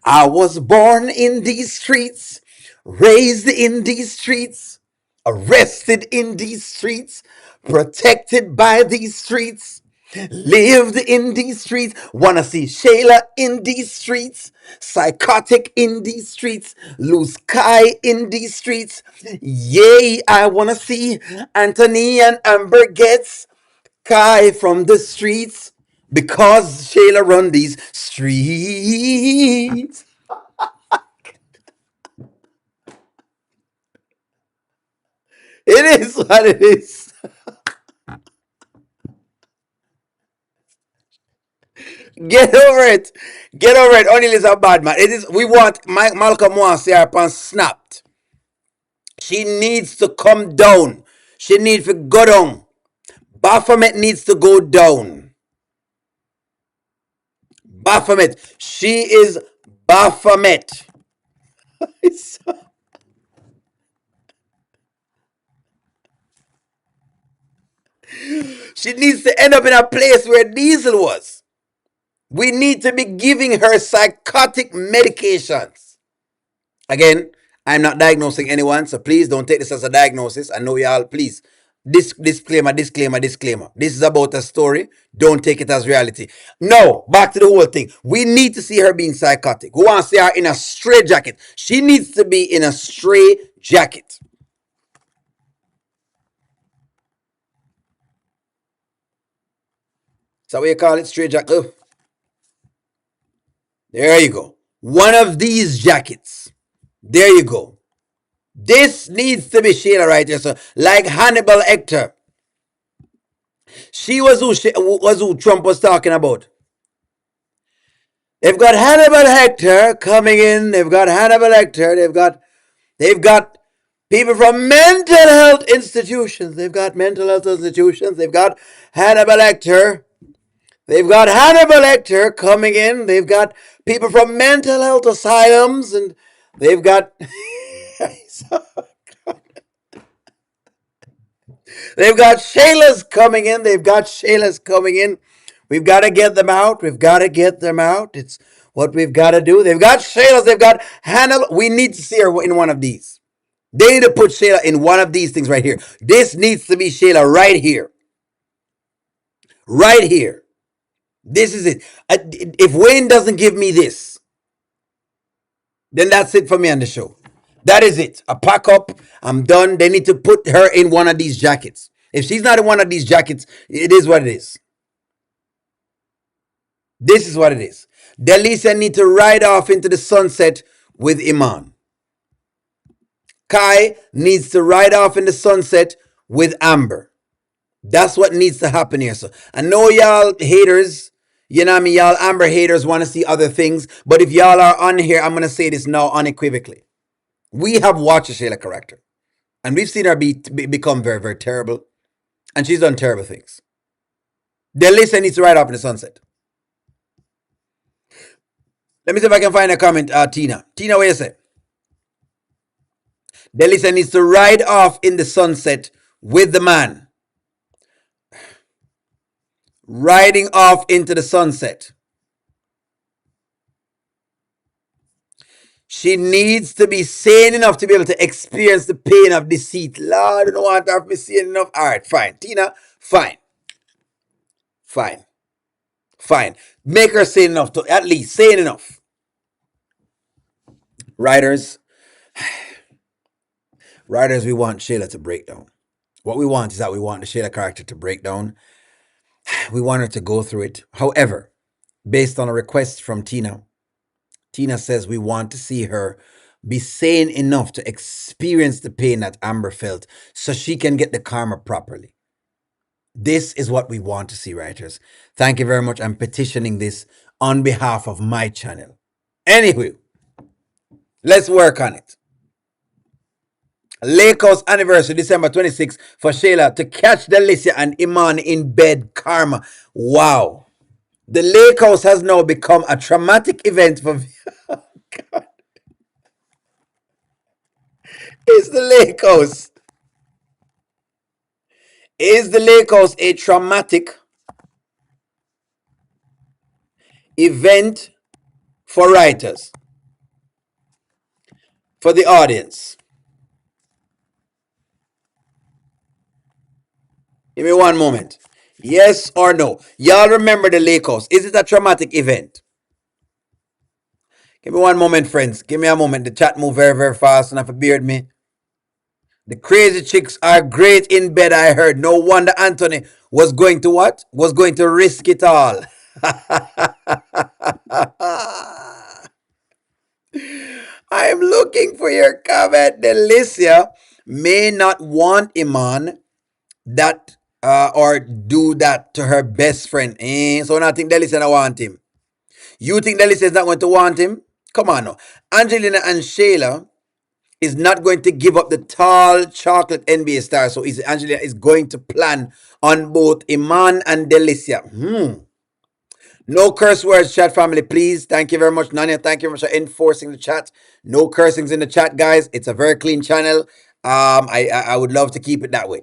A: I was born in these streets, raised in these streets, arrested in these streets, protected by these streets, lived in these streets. Wanna see Shayla in these streets, psychotic in these streets, lose Kai in these streets. Yay, I wanna see Anthony and Amber gets Kai from the streets because Shayla run these streets. It is what it is. Get over it. Get over it. O'Neill is a bad man. It is. We want Malcolm wants to see her upon snapped. She needs to come down. She needs to go down. Baphomet needs to go down. Baphomet. She is Baphomet. She needs to end up in a place where Diesel was. We need to be giving her psychotic medications. Again, I'm not diagnosing anyone, so please don't take this as a diagnosis. I know y'all, please. Disclaimer, disclaimer, disclaimer. This is about a story. Don't take it as reality. No, back to the whole thing. We need to see her being psychotic. We want to see her in a straight jacket. She needs to be in a straight jacket. So what you call it? Straight jacket. Oh, there you go. One of these jackets. There you go. This needs to be Shayla right here. So, like Hannibal Lecter. She was who Trump was talking about. They've got Hannibal Lecter coming in. They've got Hannibal Lecter. They've got people from mental health institutions. They've got mental health institutions. They've got Hannibal Lecter. They've got Hannibal Lecter coming in. They've got people from mental health asylums, and they've got they've got Shayla's coming in. They've got Shayla's coming in. We've got to get them out. We've got to get them out. It's what we've got to do. They've got Shayla's. They've got Hannah. We need to see her in one of these. They need to put Shayla in one of these things right here. This needs to be Shayla right here. Right here. This is it. If Wayne doesn't give me this, then that's it for me on the show. That is it. I pack up. I'm done. They need to put her in one of these jackets. If she's not in one of these jackets, it is what it is. This is what it is. Delicia need to ride off into the sunset with Iman. Kai needs to ride off in the sunset with Amber. That's what needs to happen here. So I know y'all haters, you know what I mean? Y'all Amber haters want to see other things. But if y'all are on here, I'm going to say this now unequivocally. We have watched a Shayla character. And we've seen her become very, very terrible. And she's done terrible things. Delicia needs to ride off in the sunset. Let me see if I can find a comment. Tina. Tina, what you say? Delicia needs to ride off in the sunset with the man. Riding off into the sunset. She needs to be sane enough to be able to experience the pain of deceit. Lord, I don't want her to be sane enough. All right, fine. Tina, fine. Fine. Fine. Make her sane enough to, at least sane enough. Writers, we want Shayla to break down. What we want is that we want the Shayla character to break down. We want her to go through it. However, based on a request from Tina, Tina says we want to see her be sane enough to experience the pain that Amber felt so she can get the karma properly. This is what we want to see, writers. Thank you very much. I'm petitioning this on behalf of my channel. Anyway, let's work on it. Lake House anniversary, December 26th, for Shayla to catch Delicia and Iman in bed. Karma. Wow. The Lake House has now become a traumatic event for. Is the Lake House? Is the Lake House a traumatic event for writers? For the audience? Give me one moment. Yes or no? Y'all remember the Lake House? Is it a traumatic event? Give me one moment, friends. Give me a moment. The chat move very, very fast and I beard me. The crazy chicks are great in bed, I heard. No wonder Anthony was going to what? Was going to risk it all. I'm looking for your comment. Delicia may not want Iman that or do that to her best friend. So I think Delicia don't want him. You think Delicia is not going to want him? Come on now. Angelina and Shayla is not going to give up the tall chocolate NBA star. So Angelina is going to plan on both Iman and Delicia. No curse words, chat family, please. Thank you very much, Nanya. Thank you very much for enforcing the chat. No cursings in the chat, guys. It's a very clean channel. I would love to keep it that way.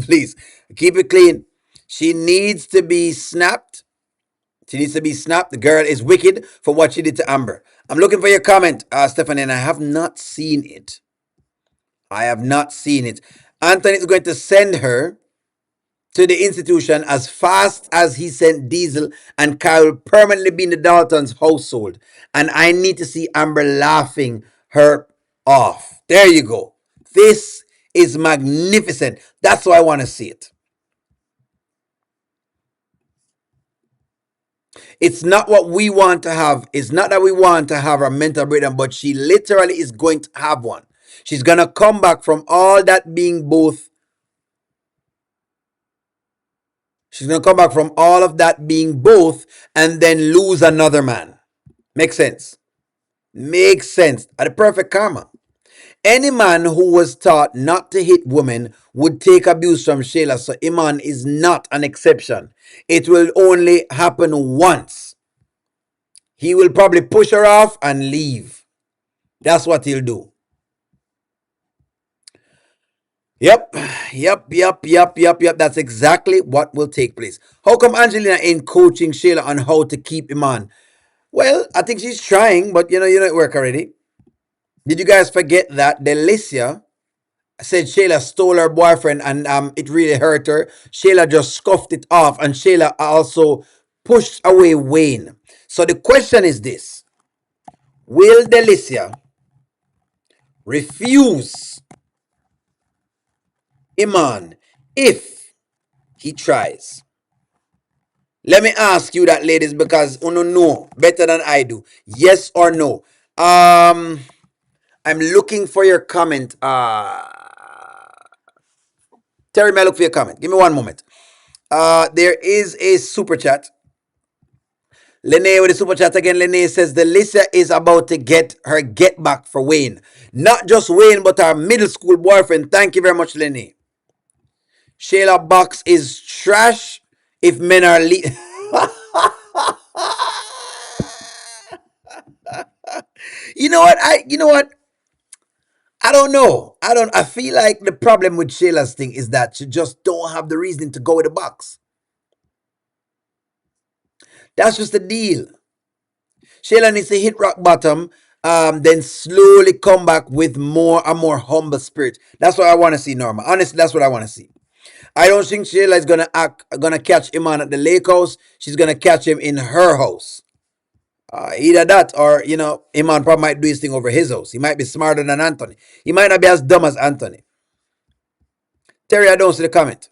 A: Please keep it clean. She needs to be snapped. She needs to be snapped. The girl is wicked for what she did to Amber. I'm looking for your comment, Stephanie, and I have not seen it. I have not seen it. Anthony is going to send her to the institution as fast as he sent Diesel, and Kyle will permanently be in the Dalton's household. And I need to see Amber laughing her off. There you go. This is magnificent. That's why I want to see it. It's not what we want to have. It's not that we want to have a mental breakdown, but she literally is going to have one. She's going to come back from all that being both. She's going to come back from all of that being both and then lose another man. Makes sense. Makes sense. At the perfect karma. Any man who was taught not to hit women would take abuse from Shayla, so Iman is not an exception. It will only happen once. He will probably push her off and leave. That's what he'll do. Yep. That's exactly what will take place. How come Angelina ain't coaching Shayla on how to keep Iman? Well, I think she's trying, but you know it work already. Did you guys forget that Delicia said Shayla stole her boyfriend and it really hurt her? Shayla just scuffed it off, and Shayla also pushed away Wayne. So the question is this: will Delicia refuse Iman if he tries? Let me ask you that, ladies, because you know better than I do. Yes or no? I'm looking for your comment. Terry, may I look for your comment? Give me one moment. There is a super chat. Lene with the super chat again. Lene says Delicia is about to get her get back for Wayne. Not just Wayne, but her middle school boyfriend. Thank you very much, Lene. Shayla box is trash if men are You know what? I don't know. I feel like the problem with Shayla's thing is that she just don't have the reason to go with the box. That's just the deal. Shayla needs to hit rock bottom, then slowly come back with more and more humble spirit. That's what I want to see, Norma. Honestly, that's what I want to see. I don't think Shayla is gonna catch Iman at the lake house. She's gonna catch him in her house. Either that or Iman probably might do his thing over his house. He might be smarter than Anthony. He might not be as dumb as Anthony. Terry, I don't see the comment.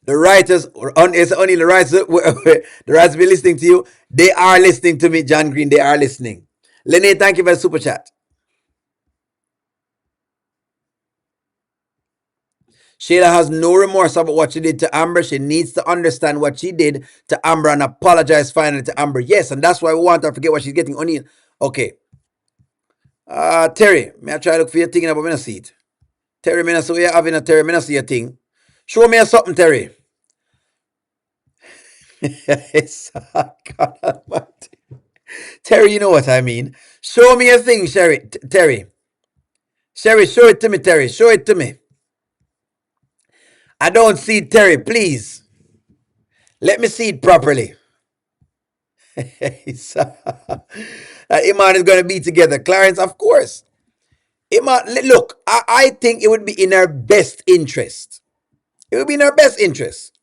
A: The writers, it's only the writers, the writers be listening to you. They are listening to me, John Green. They are listening. Lenny, thank you for the super chat. Shayla has no remorse about what she did to Amber. She needs to understand what she did to Amber and apologize finally to Amber. Yes, and that's why we want her to forget what she's getting. Only okay. Terry, may I try to look for your thing, but I don't see it. Terry, may I see what you're having a Terry, may I see your thing. Show me something, Terry. God Almighty. Terry, you know what I mean. Show me a thing, Terry. Sherry, show it to me, Terry. Show it to me. I don't see it, Terry. Please. Let me see it properly. Iman is going to be together. Clarence, of course. Iman, look, I think it would be in her best interest. It would be in her best interest.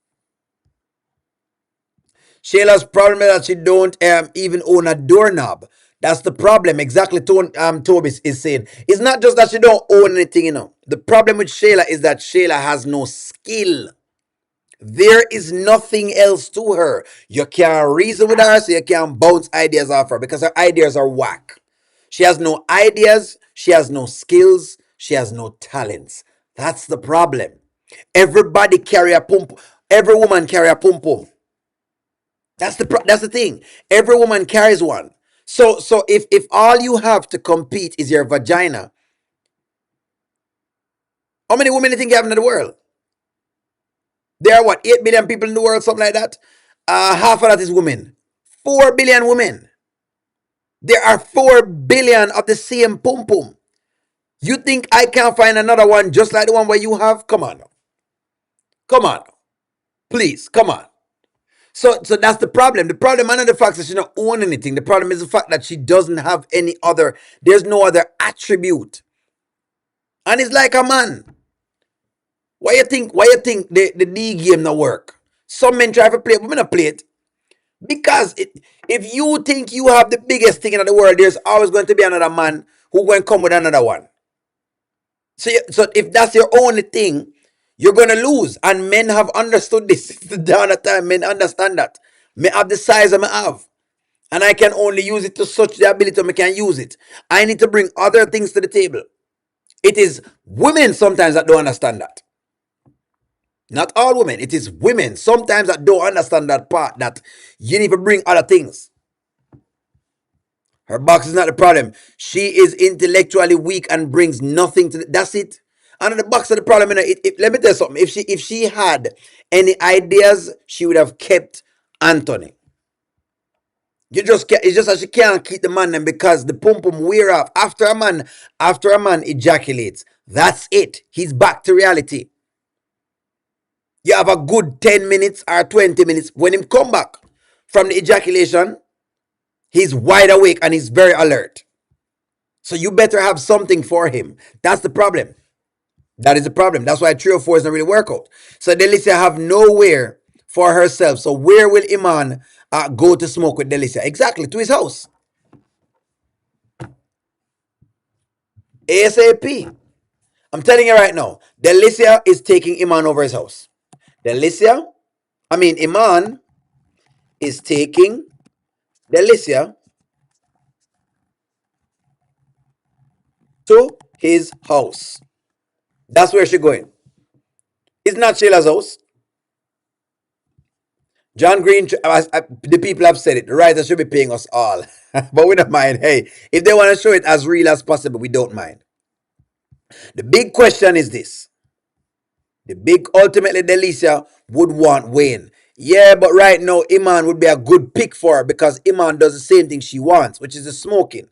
A: Shayla's problem is that she don't even own a doorknob. That's the problem. Exactly, Toby is saying. It's not just that she don't own anything. The problem with Shayla is that Shayla has no skill. There is nothing else to her. You can't reason with her, so you can't bounce ideas off her because her ideas are whack. She has no ideas. She has no skills. She has no talents. That's the problem. Everybody carry a pum. Every woman carry a pum pum. That's the thing. Every woman carries one. So if all you have to compete is your vagina, how many women do you think you have in the world? There are what, 8 billion people in the world, something like that. Half of that is women. 4 billion women. There are 4 billion of the same pum pum. You think I can't find another one just like the one where you have? Come on. Come on. Please, come on. So that's the problem. The problem is not the fact that she don't own anything. The problem is the fact that she doesn't have any other, there's no other attribute. And it's like a man. Why you think the D game not work? Some men try to play it, but men not play it. Because if you think you have the biggest thing in the world, there's always going to be another man who going to come with another one. So if that's your only thing, you're going to lose. And men have understood this. The dawn of time, men understand that. Me have the size I have. And I can only use it to such the ability I can use it. I need to bring other things to the table. It is women sometimes that don't understand that. Not all women. It is women sometimes that don't understand that part, that you need to bring other things. Her box is not the problem. She is intellectually weak and brings nothing to that's it. And the box is the problem. Let me tell you something. If she had any ideas, she would have kept Anthony. It's just that she can't keep the man then because the pum pum wear off after a man ejaculates. That's it. He's back to reality. You have a good 10 minutes or 20 minutes. When him come back from the ejaculation, he's wide awake and he's very alert. So you better have something for him. That's the problem. That is the problem. That's why 3 or 4 is not really work out. So Delicia have nowhere for herself. So where will Iman go to smoke with Delicia? Exactly, to his house. ASAP. I'm telling you right now, Delicia is taking Iman over his house. Iman is taking Delicia to his house. That's where she's going. It's not Shayla's house. John Green, the people have said it. The writers should be paying us all. But we don't mind. Hey, if they want to show it as real as possible, we don't mind. The big question is this. The big, ultimately, Delicia would want Wayne. Yeah, but right now, Iman would be a good pick for her because Iman does the same thing she wants, which is the smoking.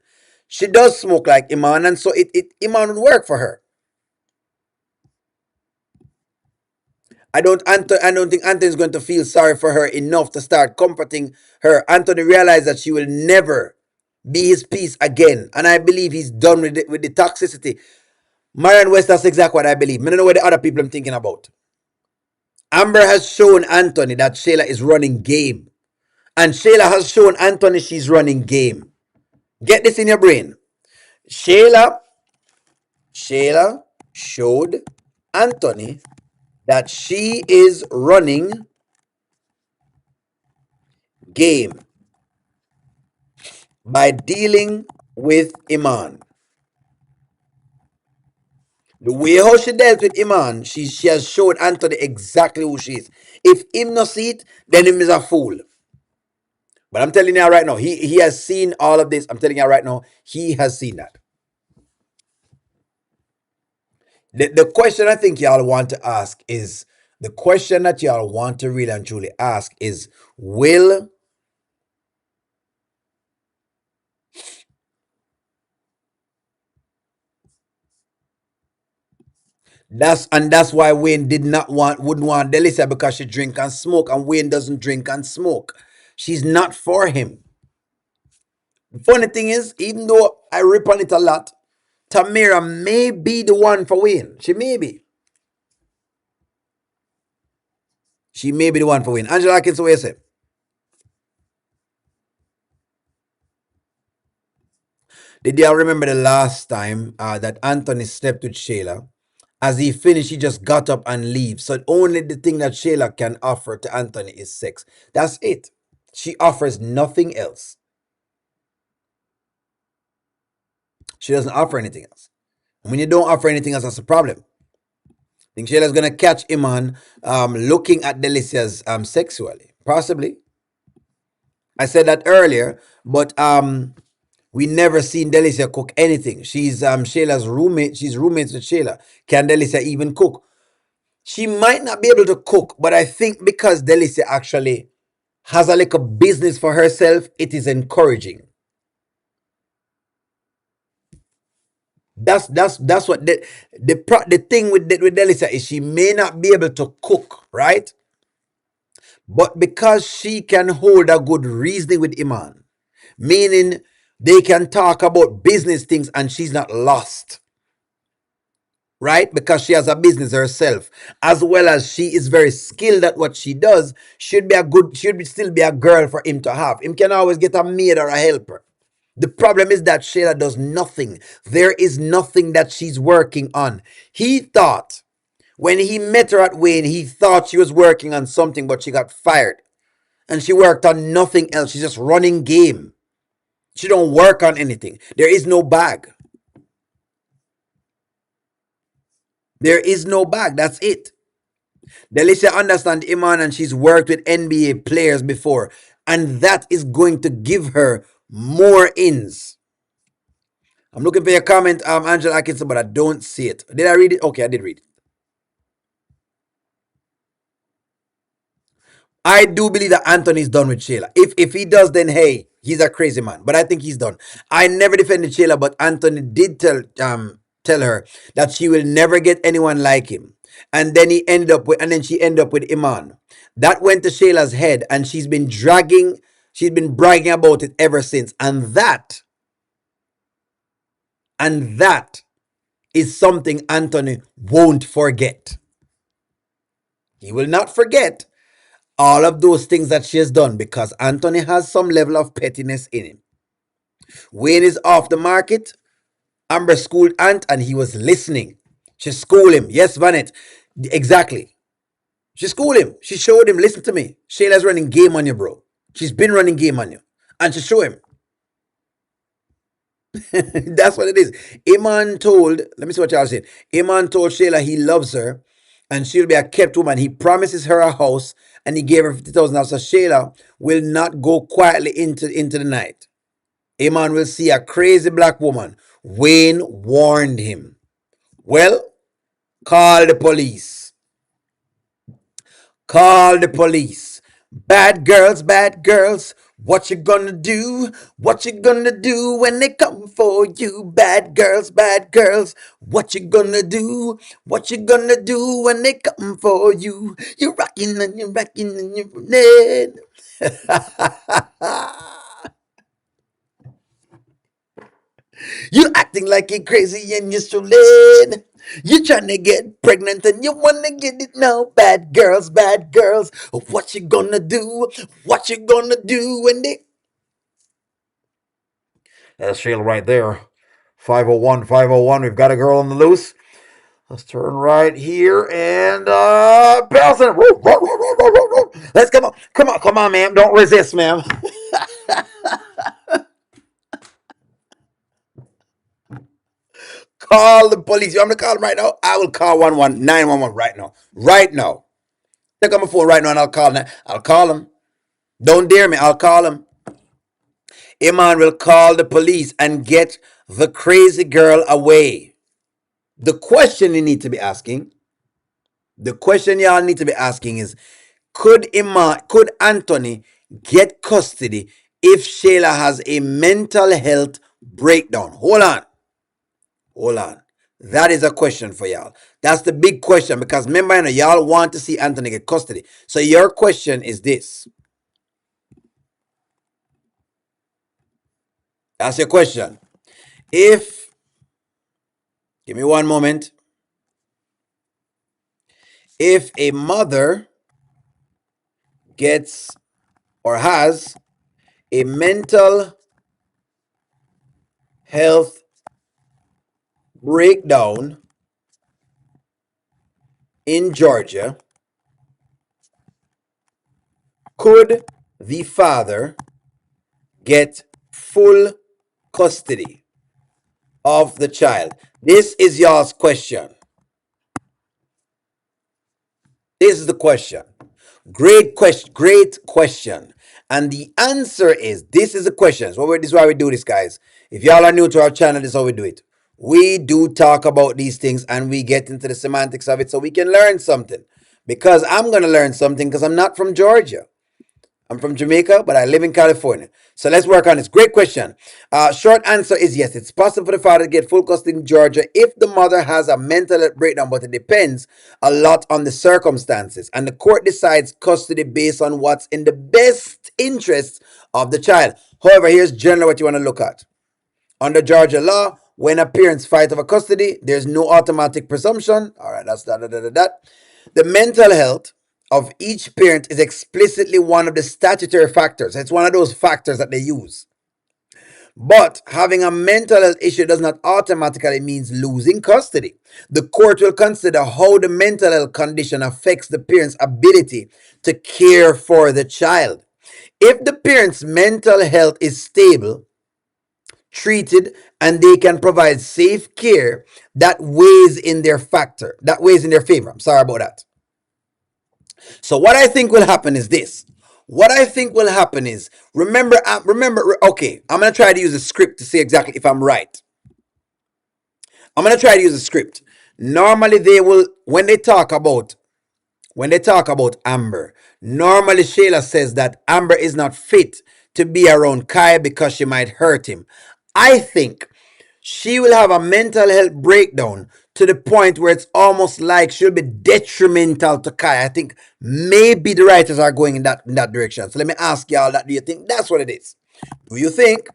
A: She does smoke like Iman, and so Iman would work for her. I don't think Anthony is going to feel sorry for her enough to start comforting her. Anthony realized that she will never be his piece again, and I believe he's done with the toxicity. Marion West, that's exactly what I believe. I don't know what the other people I'm thinking about. Amber has shown Anthony that Shayla is running game, and Shayla has shown Anthony she's running game. Get this in your brain. Shayla, Shayla showed Anthony that she is running game by dealing with Iman. The way how she dealt with Iman, she has showed Anthony exactly who she is. If him not see it, then him is a fool. But I'm telling you right now, he has seen all of this. I'm telling you right now, he has seen that. The question I think y'all want to ask is the question that y'all want to really and truly ask is will that's why Wayne wouldn't want Delicia because she drink and smoke, and Wayne doesn't drink and smoke. She's not for him. The funny thing is, even though I rip on it a lot, Tamira may be the one for Wayne. She may be. She may be the one for Wayne. Angela Atkins, what you say? Did y'all remember the last time that Anthony slept with Shayla? As he finished, he just got up and leave. So only the thing that Shayla can offer to Anthony is sex. That's it. She offers nothing else. She doesn't offer anything else. And when you don't offer anything else, that's a problem. I think Shayla's gonna catch Iman looking at Delicia's sexually. Possibly. I said that earlier, but we never seen Delicia cook anything. She's Shayla's roommate. She's roommates with Shayla. Can Delicia even cook? She might not be able to cook, but I think because Delicia actually has a little business for herself, it is encouraging. That's what the thing with Delicia is she may not be able to cook, right? But because she can hold a good reasoning with Iman, meaning they can talk about business things and she's not lost, right? Because she has a business herself, as well as she is very skilled at what she does. Should still be a girl for him to have. Him can always get a maid or a helper. The problem is that Shayla does nothing. There is nothing that she's working on. He thought when he met her at Wayne, he thought she was working on something, but she got fired. And she worked on nothing else. She's just running game. She don't work on anything. There is no bag. There is no bag. That's it. Delicia understands Iman and she's worked with NBA players before. And that is going to give her more ins. I'm looking for your comment, Angela Atkinson, but I don't see it. Did I read it? Okay, I did read it. I do believe that Anthony's done with Shayla. If he does, then hey, he's a crazy man. But I think he's done. I never defended Shayla, but Anthony did tell her that she will never get anyone like him. And then she ended up with Iman. That went to Shayla's head, and she's been bragging about it ever since. And that is something Anthony won't forget. He will not forget all of those things that she has done because Anthony has some level of pettiness in him. Wayne is off the market. Amber schooled Ant and he was listening. She schooled him. Yes, Vanet. Exactly. She schooled him. She showed him, listen to me. Shayla's running game on you, bro. She's been running game on you. And she showed him. That's what it is. Let me see what y'all saying. Iman told Shayla he loves her and she'll be a kept woman. He promises her a house and he gave her 50,000 dollars. So Shayla will not go quietly into the night. Iman will see a crazy black woman. Wayne warned him. Well, call the police. Call the police. Bad girls, what you gonna do? What you gonna do when they come for you? Bad girls, what you gonna do? What you gonna do when they come for you? You're rocking and you're rocking and you're running. You acting like you're crazy and you're strolling. You trying to get pregnant and you wanna get it now. Bad girls. What you gonna do? What you gonna do when they? That's Shayla right there. 501, 501. We've got a girl on the loose. Let's turn right here and Belson. Let's come on, ma'am. Don't resist, ma'am. Call the police. You want me to call them right now? I will call 911 right now. Right now. Take on my phone right now and I'll call them. I'll call them. Don't dare me. I'll call them. Iman will call the police and get the crazy girl away. The question you need to be asking, the question y'all need to be asking is, could Anthony get custody if Shayla has a mental health breakdown? Hold on. Hold on. That is a question for y'all. That's the big question because remember, y'all want to see Anthony get custody. So your question is this. That's your question. If, give me one moment. If a mother gets or has a mental health breakdown in Georgia, could the father get full custody of the child? This is y'all's question. This is the question. Great question. Great question. And the answer is, this is the question. So this is why we do this, guys. If y'all are new to our channel, this is how we do it. We do talk about these things and we get into the semantics of it so we can learn something. Because I'm going to learn something because I'm not from Georgia. I'm from Jamaica, but I live in California. So let's work on this. Great question. Short answer is yes. It's possible for the father to get full custody in Georgia if the mother has a mental health breakdown, but it depends a lot on the circumstances. And the court decides custody based on what's in the best interest of the child. However, here's generally what you want to look at. Under Georgia law, when a parents fight over custody, there's no automatic presumption. All right, that's that. The mental health of each parent is explicitly one of the statutory factors. It's one of those factors that they use. But having a mental health issue does not automatically mean losing custody. The court will consider how the mental health condition affects the parent's ability to care for the child. If the parent's mental health is stable, treated, and they can provide safe care, that weighs in their favor. I'm sorry about that. So what I think will happen is this. What I think will happen is, okay, I'm going to try to use a script to see exactly if I'm right. I'm going to try to use a script. Normally they will, when they talk about Amber, normally Shayla says that Amber is not fit to be around Kai because she might hurt him. I think she will have a mental health breakdown to the point where it's almost like she'll be detrimental to Kai. I think maybe the writers are going in that direction. So let me ask y'all that. Do you think that's what it is? Do you think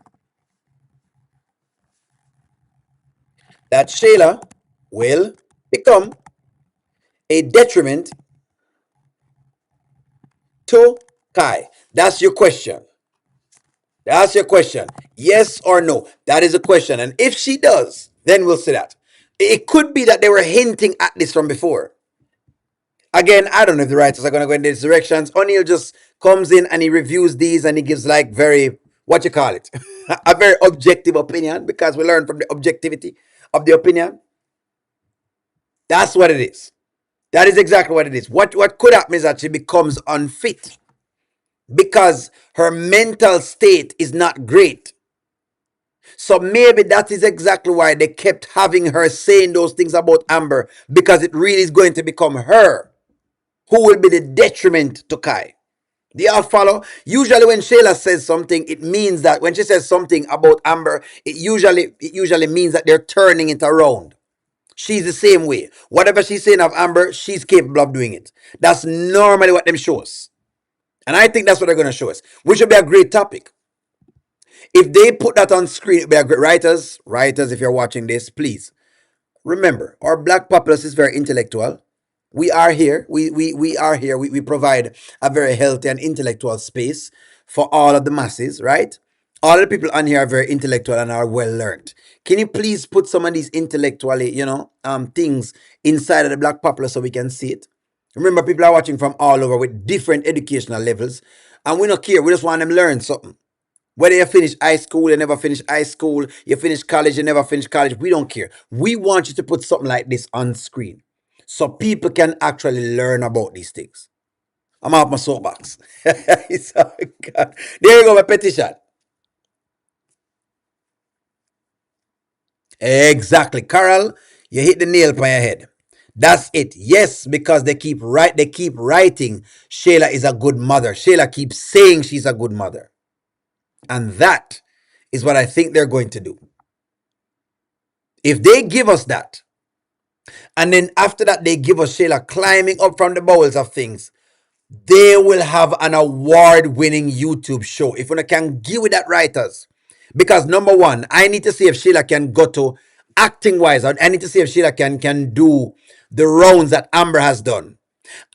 A: that Shayla will become a detriment to Kai? That's your question. That's your question. Yes or no? That is a question. And if she does, then we'll see that. It could be that they were hinting at this from before. Again, I don't know if the writers are going to go in these directions. O'Neill just comes in and he reviews these and he gives like very, what you call it, a very objective opinion because we learn from the objectivity of the opinion. That's what it is. That is exactly what it is. What could happen is that she becomes unfit because her mental state is not great. So maybe that is exactly why they kept having her saying those things about Amber, because it really is going to become her who will be the detriment to Kai. Do y'all follow? Usually when Shayla says something, it means that when she says something about Amber, it usually means that they're turning it around. She's the same way. Whatever she's saying of Amber, she's capable of doing it. That's normally what them shows. And I think that's what they're going to show us, which would be a great topic. If they put that on screen, it would be a great writers, if you're watching this, please remember, our black populace is very intellectual. We are here. We are here. We provide a very healthy and intellectual space for all of the masses, right? All of the people on here are very intellectual and are well learned. Can you please put some of these intellectually, things inside of the black populace so we can see it? Remember, people are watching from all over with different educational levels, and we don't care. We just want them to learn something. Whether you finish high school, you never finish high school, you finish college, you never finish college, we don't care. We want you to put something like this on screen so people can actually learn about these things. I'm off my soapbox. There you go, my petition. Exactly. Carol, you hit the nail on your head. That's it. Yes, because they keep writing Shayla is a good mother. Shayla keeps saying she's a good mother. And that is what I think they're going to do. If they give us that, and then after that they give us Shayla climbing up from the bowels of things, they will have an award-winning YouTube show. If we can give it that, writers. Because number one, I need to see if Shayla can go to acting wise. I need to see if Shayla can do the rounds that Amber has done.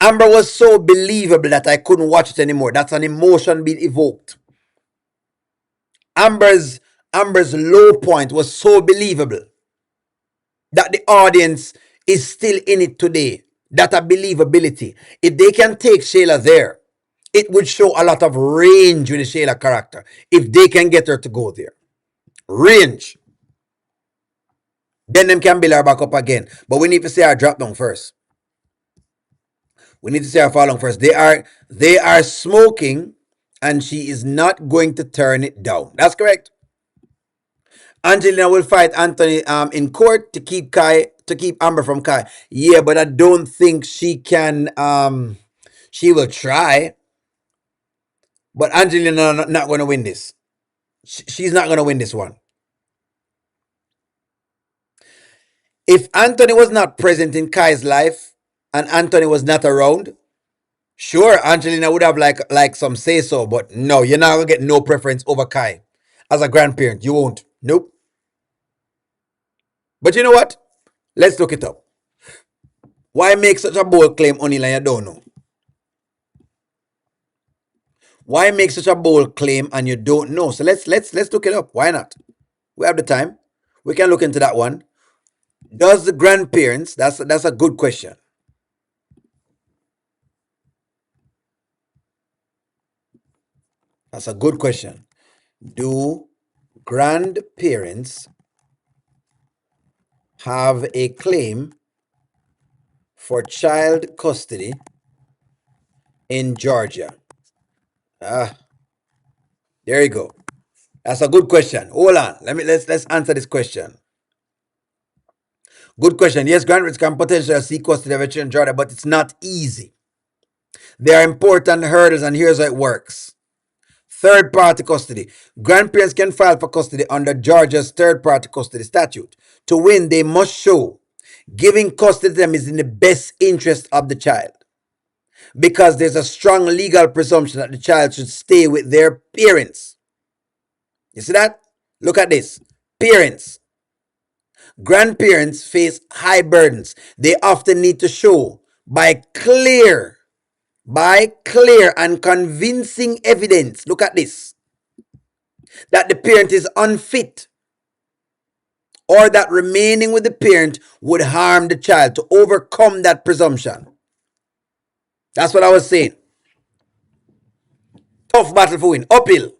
A: Amber was so believable that I couldn't watch it anymore. That's an emotion being evoked. Amber's low point was so believable that the audience is still in it today. That a believability. If they can take Shayla there, it would show a lot of range with the Shayla character. If they can get her to go there. Range. Then them can build her back up again. But we need to see her drop down first. We need to see her fall down first. They are smoking, and she is not going to turn it down. That's correct. Angelina will fight Anthony in court to keep Amber from Kai. Yeah, but I don't think she can. She will try, but Angelina not going to win this. She's not going to win this one. If Anthony was not present in Kai's life and Anthony was not around, sure, Angelina would have like some say so, but no, you're not gonna get no preference over Kai. As a grandparent, you won't. Nope. But you know what? Let's look it up. Why make such a bold claim, Onil, and you don't know? Why make such a bold claim and you don't know? So let's look it up. Why not? We have the time. We can look into that one. Does the grandparents? That's a good question. That's a good question. Do grandparents have a claim for child custody in Georgia? There you go. That's a good question. Hold on. Let's answer this question. Good question. Yes, grandparents can potentially seek custody of a child in Georgia, but it's not easy. There are important hurdles, and here's how it works. Third-party custody. Grandparents can file for custody under Georgia's third-party custody statute. To win, they must show giving custody to them is in the best interest of the child, because there's a strong legal presumption that the child should stay with their parents. You see that? Look at this. Parents. Grandparents face high burdens. They often need to show by clear and convincing evidence, look at this, that the parent is unfit or that remaining with the parent would harm the child, to overcome that presumption. That's what I was saying. Tough battle for win. Uphill.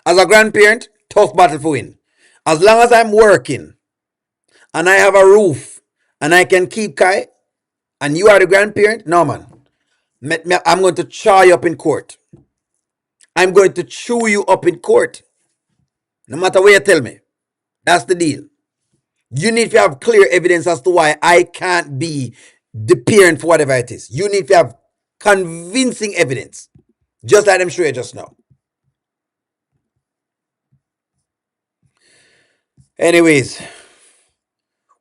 A: As a grandparent, tough battle for win. As long as I'm working and I have a roof and I can keep Kai, and you are the grandparent, no man. I'm going to chaw you up in court. I'm going to chew you up in court. No matter what you tell me. That's the deal. You need to have clear evidence as to why I can't be the parent for whatever it is. You need to have convincing evidence. Just like I'm sure you just now. Anyways,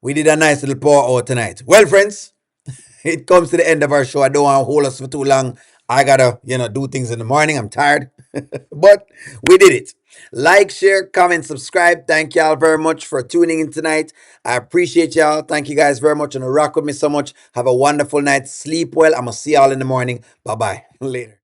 A: we did a nice little pour out tonight. Well, friends, it comes to the end of our show. I don't want to hold us for too long. I gotta, do things in the morning. I'm tired. But we did it. Like, share, comment, subscribe. Thank y'all very much for tuning in tonight. I appreciate y'all. Thank you guys very much and rock with me so much. Have a wonderful night. Sleep well. I'm gonna see y'all in the morning. Bye-bye. Later.